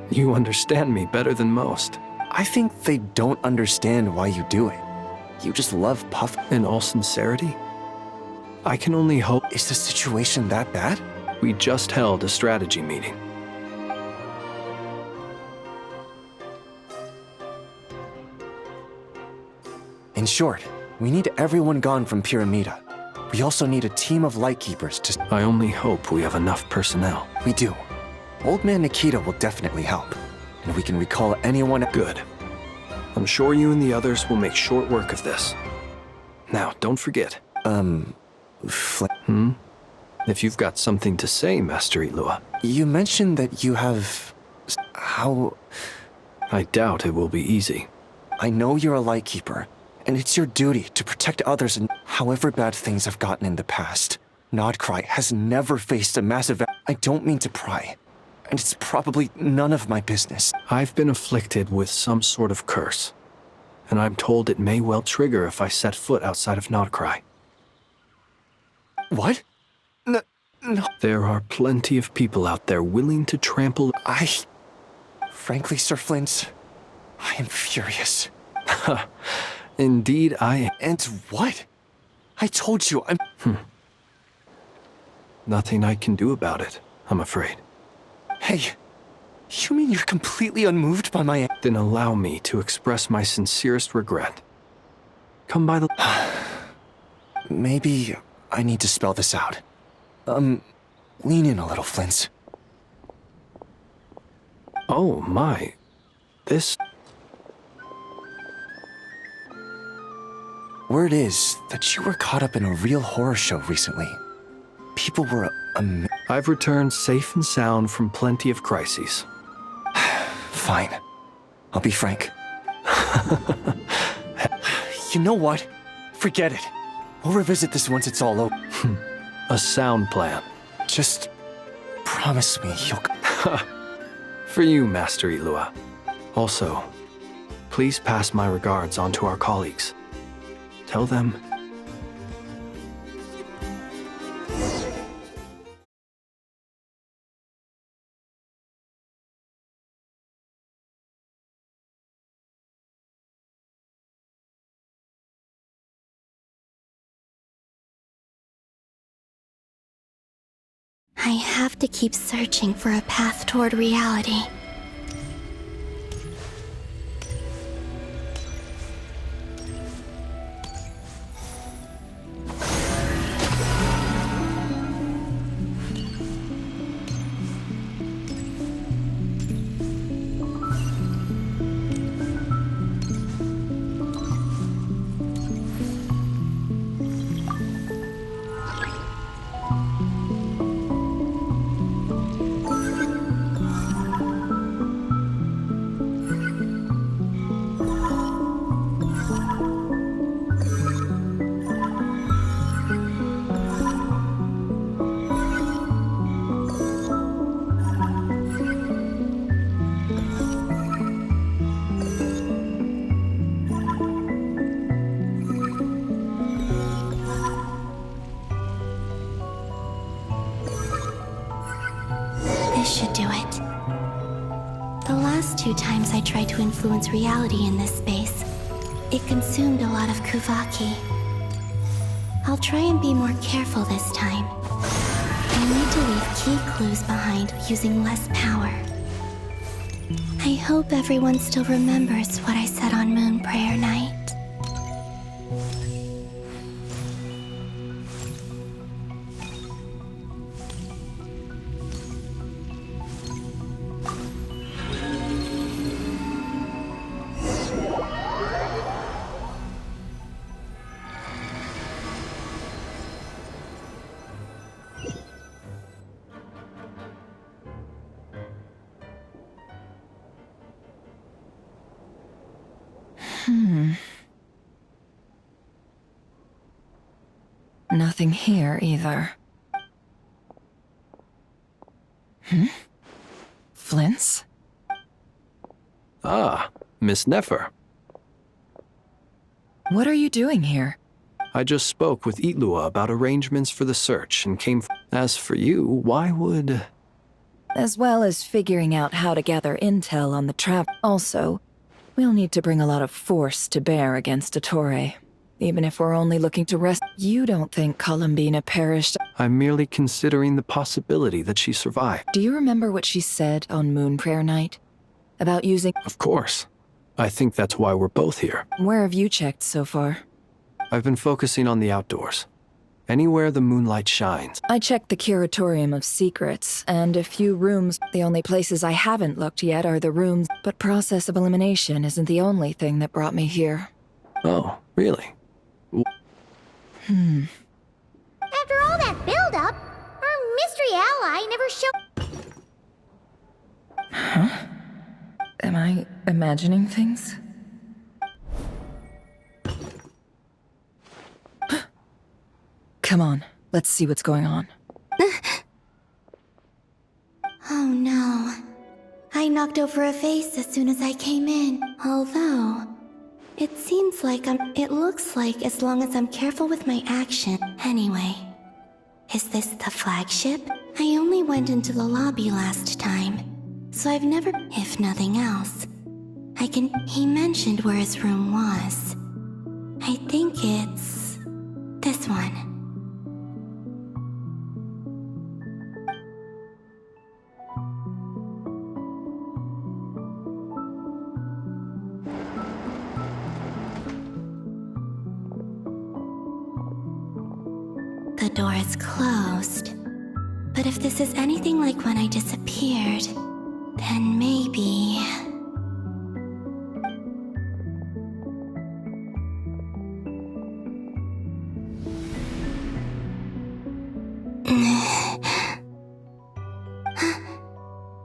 You understand me better than most. I think they don't understand why you do it. You just love Puff. In all sincerity, I can only hope— Is the situation that bad? We just held a strategy meeting. In short, we need everyone gone from Pyramida. We also need a team of Lightkeepers to— I only hope we have enough personnel. We do. Old Man Nikita will definitely help, and we can recall anyone— Good. I'm sure you and the others will make short work of this. Now, don't forget. If you've got something to say, Master Ilua. You mentioned that you have— How— I doubt it will be easy. I know you're a Lightkeeper, and it's your duty to protect others, and however bad things have gotten in the past, Nodcry has never faced a massive— I don't mean to pry, and it's probably none of my business. I've been afflicted with some sort of curse, and I'm told it may well trigger if I set foot outside of Nodcry. What? No. There are plenty of people out there willing to trample. Frankly, Sir Flint, I am furious. Indeed, I am. And what? I told you I'm. Nothing I can do about it, I'm afraid. Hey, you mean you're completely unmoved by my. Then allow me to express my sincerest regret. Come by the. Maybe I need to spell this out. Lean in a little, Flint. Oh my. This. Word is that you were caught up in a real horror show recently. People were I've returned safe and sound from plenty of crises. Fine. I'll be frank. You know what? Forget it. We'll revisit this once it's all over. A sound plan. Just promise me you'll... For you, Master Ilua. Also, please pass my regards on to our colleagues. Tell them... I have to keep searching for a path toward reality. Should do it. The last 2 times I tried to influence reality in this space, it consumed a lot of Kuvaki. I'll try and be more careful this time. I need to leave key clues behind using less power. I hope everyone still remembers what I said on Moon Prayer Night. Nothing here either. Flint's? Ah, Miss Nefer. What are you doing here? I just spoke with Ilua about arrangements for the search and came... As for you, why would... As well as figuring out how to gather intel on the trap. Also, we'll need to bring a lot of force to bear against Dottore. Even if we're only looking to rest... You don't think Columbina perished? I'm merely considering the possibility that she survived. Do you remember what she said on Moon Prayer Night? About using... Of course. I think that's why we're both here. Where have you checked so far? I've been focusing on the outdoors. Anywhere the moonlight shines. I checked the Curatorium of Secrets, and a few rooms. The only places I haven't looked yet are the rooms, but process of elimination isn't the only thing that brought me here. Oh, really? After all that build-up, our mystery ally never showed... Huh? Am I imagining things? Come on, let's see what's going on. Oh no. I knocked over a vase as soon as I came in. Although, it seems like it looks like as long as I'm careful with my action. Anyway, Is this the flagship? I only went into the lobby last time, so I've never... If nothing else, I can... He mentioned where his room was. I think it's... this one. The door is closed. But if this is anything like when I disappeared, then maybe...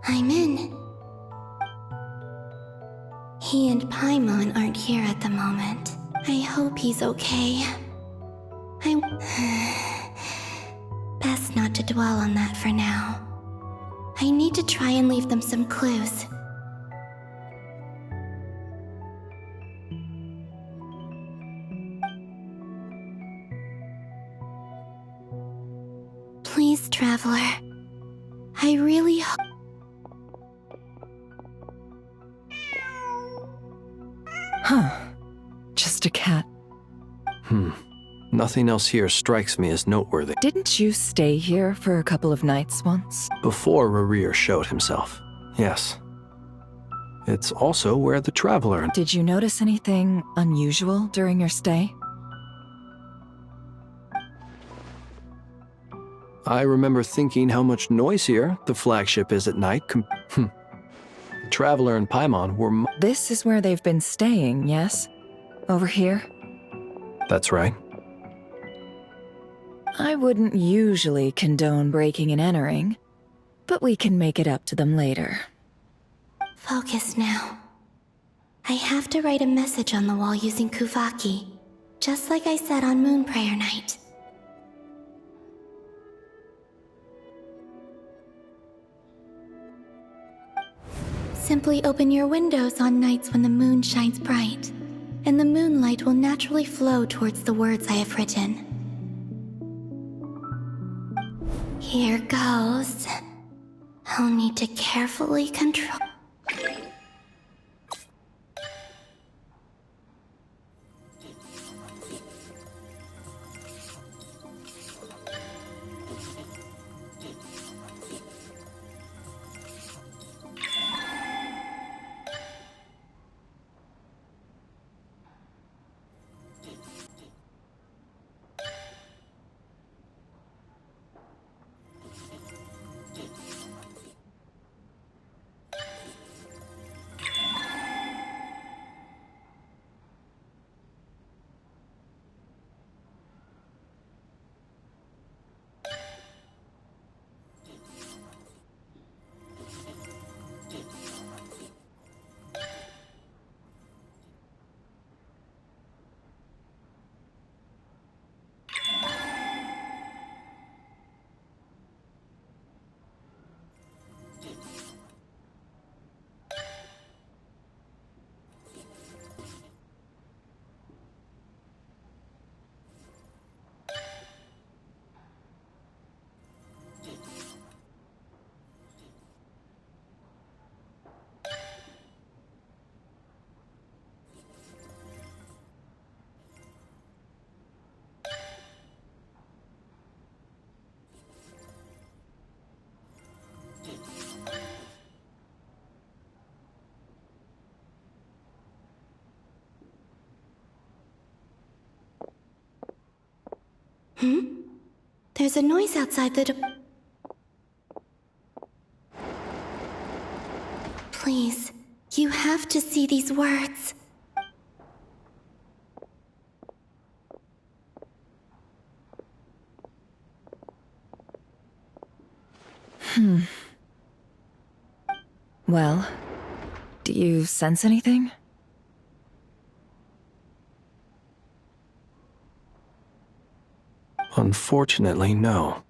I'm in. He and Paimon aren't here at the moment. I hope he's okay. Best not to dwell on that for now. I need to try and leave them some clues. Please, Traveler. I really hope... Huh. Just a cat. Nothing else here strikes me as noteworthy. Didn't you stay here for a couple of nights once? Before Rarir showed himself, yes. It's also where the Traveler... Did you notice anything unusual during your stay? I remember thinking how much noisier the flagship is at night. The Traveler and Paimon were... This is where they've been staying, yes? Over here? That's right. I wouldn't usually condone breaking and entering, but we can make it up to them later. Focus now. I have to write a message on the wall using Kuvaki, just like I said on Moon Prayer Night. Simply open your windows on nights when the moon shines bright, and the moonlight will naturally flow towards the words I have written. Here goes. I'll need to carefully control... There's a noise outside the door. Please, you have to see these words. Well, do you sense anything? Unfortunately, no.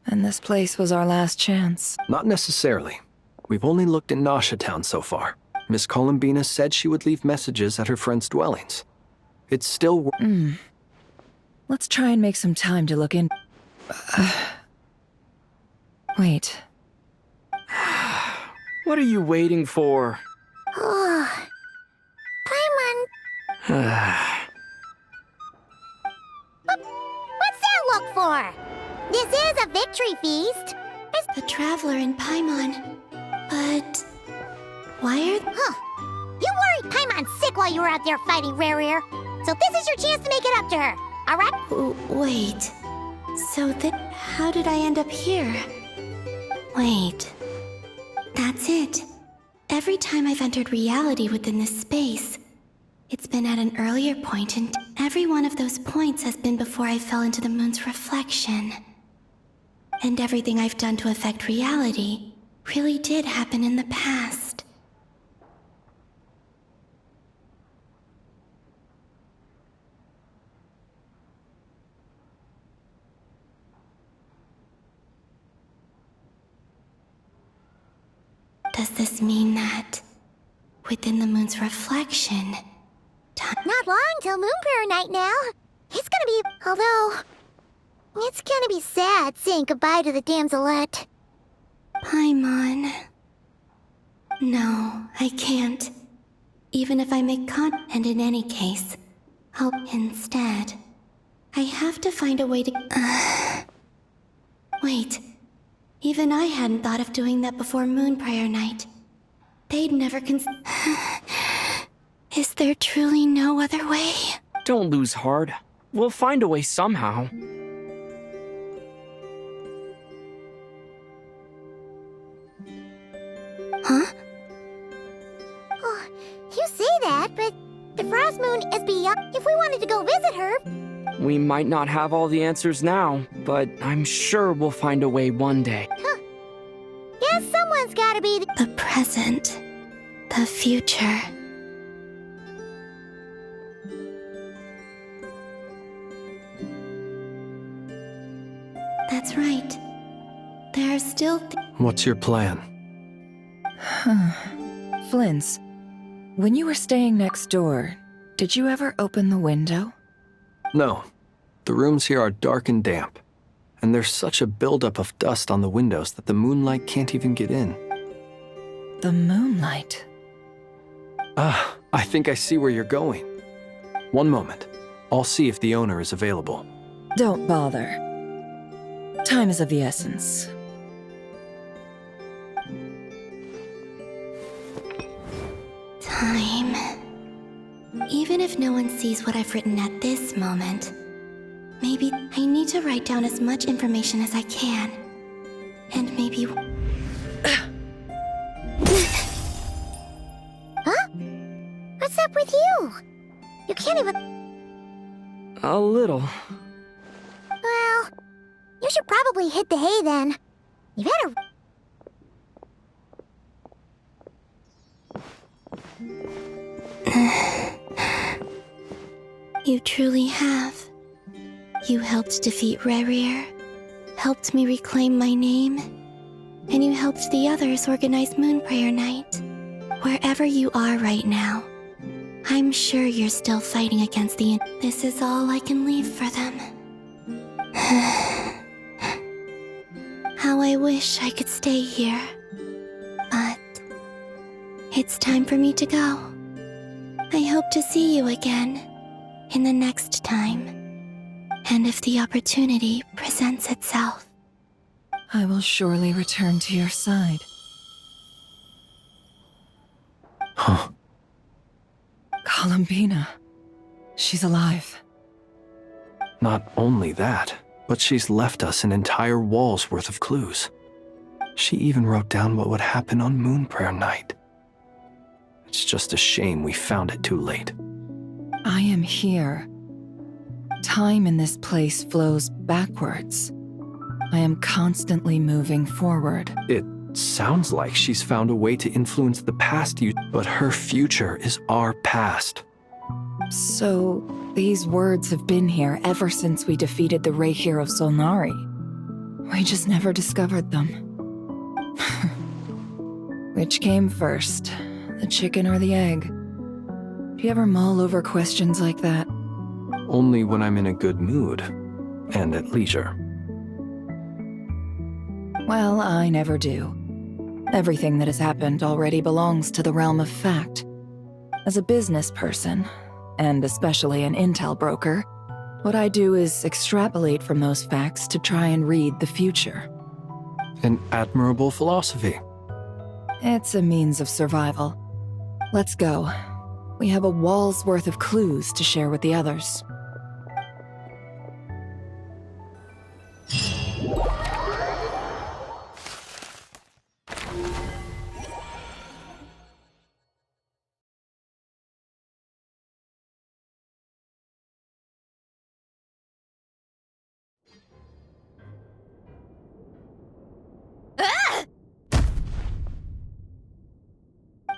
And this place was our last chance. Not necessarily. We've only looked in Nasha Town so far. Miss Columbina said she would leave messages at her friends' dwellings. It's still... Let's try and make some time to look in... Wait. What are you waiting for? Oh. Paimon. What's that look for? This is a victory feast. The Traveler and Paimon. But... why are... Huh. You worried Paimon's sick while you were out there fighting Rare. So this is your chance to make it up to her, alright? Wait. So then, how did I end up here? Wait. That's it. Every time I've entered reality within this space, it's been at an earlier point, and every one of those points has been before I fell into the moon's reflection. And everything I've done to affect reality really did happen in the past. Does this mean that, within the moon's reflection, Not long till Moon Prayer Night now. It's gonna be... although... it's gonna be sad saying goodbye to the damselette. Paimon. No, I can't. Even if I make and in any case, I'll... instead, I have to find a way to... Wait. Even I hadn't thought of doing that before Moon Prayer Night. They'd never Is there truly no other way? Don't lose heart. We'll find a way somehow. Huh? Oh, you say that, but the Frost Moon is beyond... If we wanted to go visit her... We might not have all the answers now, but I'm sure we'll find a way one day. Huh. Guess someone's gotta be the present. The future. That's right. There are still... What's your plan? Flint's, when you were staying next door, did you ever open the window? No. The rooms here are dark and damp. And there's such a buildup of dust on the windows that the moonlight can't even get in. The moonlight? Ah, I think I see where you're going. One moment. I'll see if the owner is available. Don't bother. Time is of the essence. Time. Even if no one sees what I've written at this moment, maybe I need to write down as much information as I can. And maybe... Huh? What's up with you? You can't even... A little. Well, you should probably hit the hay then. You better... You truly have. You helped defeat Rare, helped me reclaim my name, and you helped the others organize Moon Prayer Night. Wherever you are right now, I'm sure you're still fighting against the... This is all I can leave for them. How I wish I could stay here. But... it's time for me to go. I hope to see you again, in the next time. And if the opportunity presents itself. I will surely return to your side. Huh. Columbina. She's alive. Not only that, but she's left us an entire wall's worth of clues. She even wrote down what would happen on Moon Prayer Night. It's just a shame we found it too late. I am here. Time in this place flows backwards. I am constantly moving forward. It sounds like she's found a way to influence the past but her future is our past. So, these words have been here ever since we defeated the Ray Hero Solnari. We just never discovered them. Which came first, the chicken or the egg? Do you ever mull over questions like that? only when I'm in a good mood and at leisure. Well, I never do. Everything that has happened already belongs to the realm of fact. As a business person, and especially an intel broker, what I do is extrapolate from those facts to try and read the future. An admirable philosophy. It's a means of survival. Let's go. We have a wall's worth of clues to share with the others.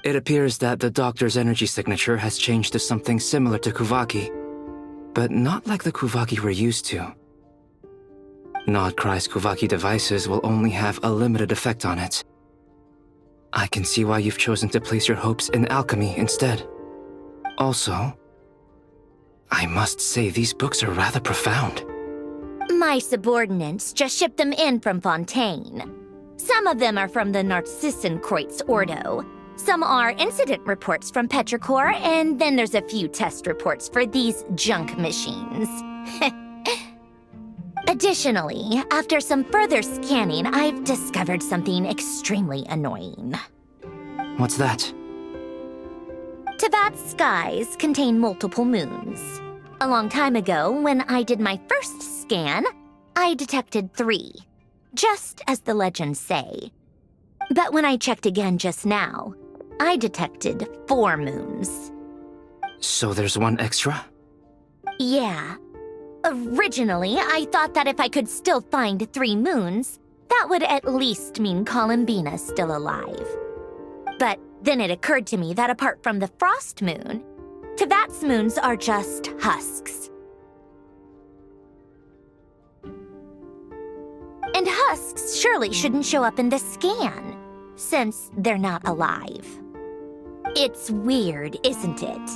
It appears that the doctor's energy signature has changed to something similar to Kuvaki, but not like the Kuvaki we're used to. Nodcry's Kuvaki devices will only have a limited effect on it. I can see why you've chosen to place your hopes in alchemy instead. Also, I must say these books are rather profound. My subordinates just shipped them in from Fontaine. Some of them are from the Narcissenkreuz Ordo. Some are incident reports from Petrichor, and then there's a few test reports for these junk machines. Additionally, after some further scanning, I've discovered something extremely annoying. What's that? Teyvat's skies contain multiple moons. A long time ago, when I did my first scan, I detected 3, just as the legends say. But when I checked again just now, I detected 4 moons. So there's one extra? Yeah. Originally, I thought that if I could still find 3 moons, that would at least mean Columbina's still alive. But then it occurred to me that apart from the frost moon, Teyvat's moons are just husks. And husks surely shouldn't show up in the scan, since they're not alive. It's weird, isn't it?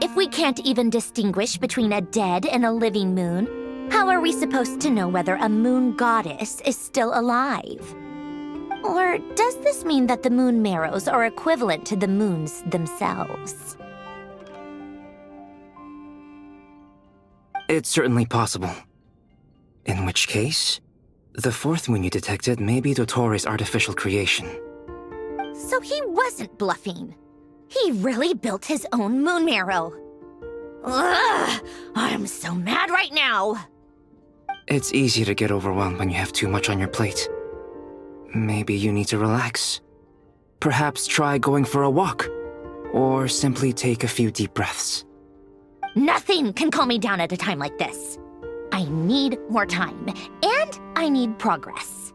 If we can't even distinguish between a dead and a living moon, how are we supposed to know whether a moon goddess is still alive? Or does this mean that the moon marrows are equivalent to the moons themselves? It's certainly possible. In which case, the 4th moon you detected may be Dottore's artificial creation. So he wasn't bluffing. He really built his own moon marrow. Ugh! I'm so mad right now! It's easy to get overwhelmed when you have too much on your plate. Maybe you need to relax. Perhaps try going for a walk, or simply take a few deep breaths. Nothing can calm me down at a time like this. I need more time, and I need progress.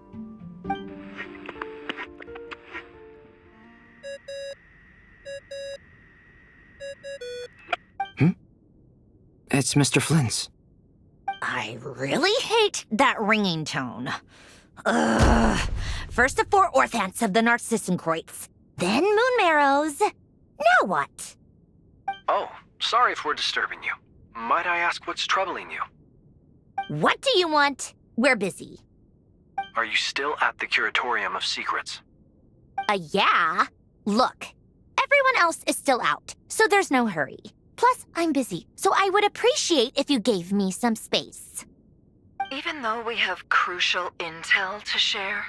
It's Mr. Flynn's. I really hate that ringing tone. Ugh. First the 4 orthants of the Narcissenkreuz, then moon marrows. Now what? Oh, sorry if we're disturbing you. Might I ask what's troubling you? What do you want? We're busy. Are you still at the Curatorium of Secrets? Yeah. Look, everyone else is still out, so there's no hurry. Plus, I'm busy, so I would appreciate if you gave me some space. Even though we have crucial intel to share?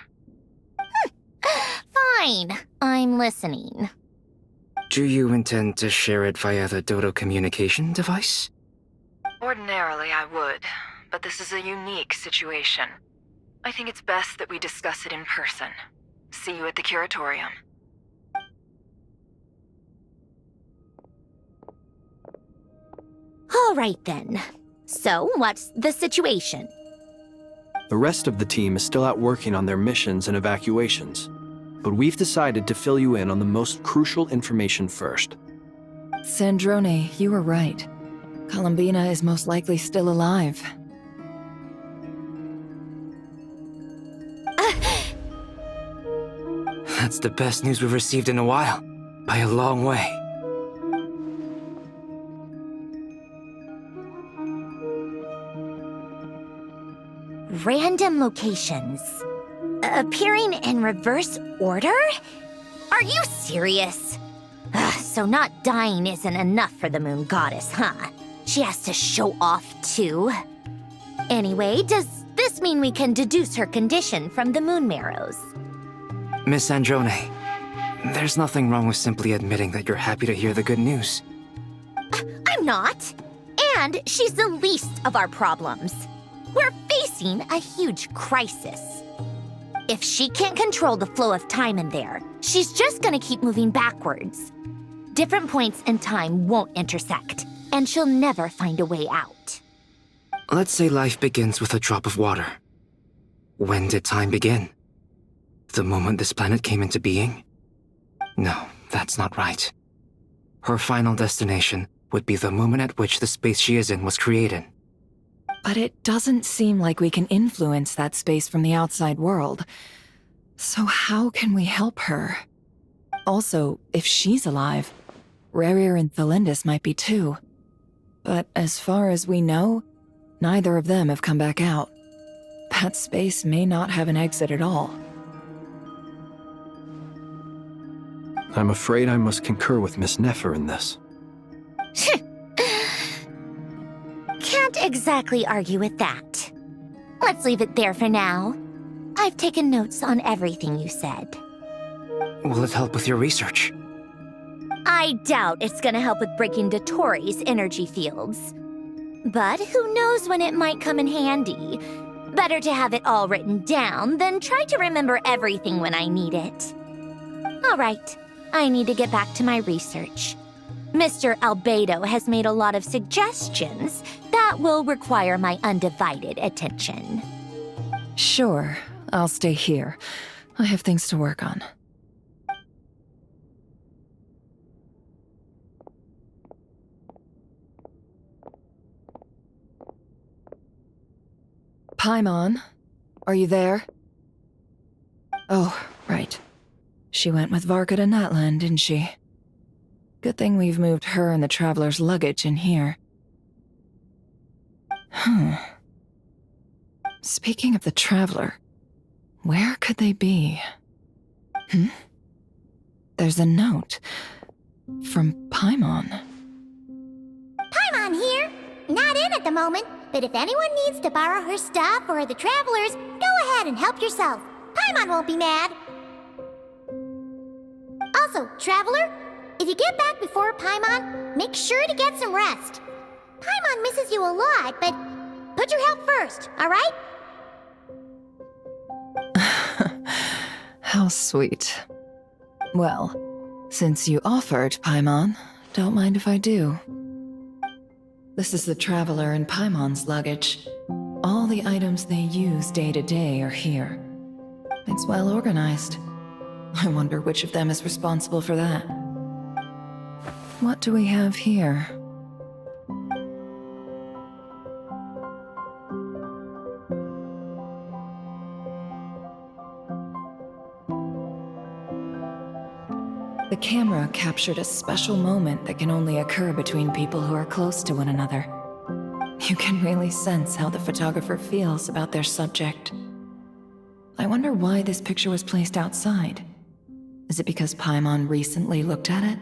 Fine, I'm listening. Do you intend to share it via the Dodo communication device? Ordinarily, I would, but this is a unique situation. I think it's best that we discuss it in person. See you at the Curatorium. All right then. So, what's the situation? The rest of the team is still out working on their missions and evacuations, but we've decided to fill you in on the most crucial information first. Sandrone, you were right. Columbina is most likely still alive. That's the best news we've received in a while, by a long way. Random locations. Appearing in reverse order? Are you serious? So not dying isn't enough for the moon goddess, huh? She has to show off too. Anyway, does this mean we can deduce her condition from the moon marrows? Miss Androne, there's nothing wrong with simply admitting that you're happy to hear the good news. I'm not. And she's the least of our problems. We're facing a huge crisis. If she can't control the flow of time in there, she's just gonna keep moving backwards. Different points in time won't intersect, and she'll never find a way out. Let's say life begins with a drop of water. When did time begin? The moment this planet came into being? No, that's not right. Her final destination would be the moment at which the space she is in was created. But it doesn't seem like we can influence that space from the outside world. So how can we help her? Also, if she's alive, Rerir and Thalindus might be too. But as far as we know, neither of them have come back out. That space may not have an exit at all. I'm afraid I must concur with Miss Nefer in this. Can't exactly argue with that. Let's leave it there for now. I've taken notes on everything you said. Will it help with your research? I doubt it's gonna help with breaking Dotori's energy fields. But who knows when it might come in handy. Better to have it all written down than try to remember everything when I need it. All right, I need to get back to my research. Mr. Albedo has made a lot of suggestions that will require my undivided attention. Sure, I'll stay here. I have things to work on. Paimon, are you there? Oh, right. She went with Varka to Natlan, didn't she? Good thing we've moved her and the Traveler's luggage in here. Speaking of the Traveler, where could they be? There's a note from Paimon. Paimon here. Not in at the moment, but if anyone needs to borrow her stuff or the Travelers, go ahead and help yourself. Paimon won't be mad. Also, Traveler, if you get back before Paimon, make sure to get some rest. Paimon misses you a lot, but put your health first, all right? How sweet. Well, since you offered, Paimon, don't mind if I do. This is the Traveler and Paimon's luggage. All the items they use day to day are here. It's well organized. I wonder which of them is responsible for that. What do we have here? The camera captured a special moment that can only occur between people who are close to one another. You can really sense how the photographer feels about their subject. I wonder why this picture was placed outside. Is it because Paimon recently looked at it?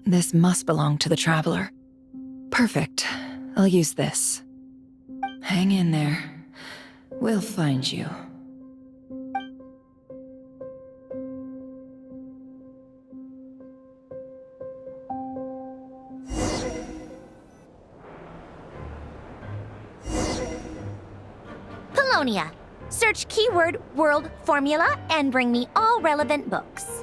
This must belong to the Traveler. Perfect. I'll use this. Hang in there. We'll find you. Polonia. Search keyword world formula and bring me all relevant books.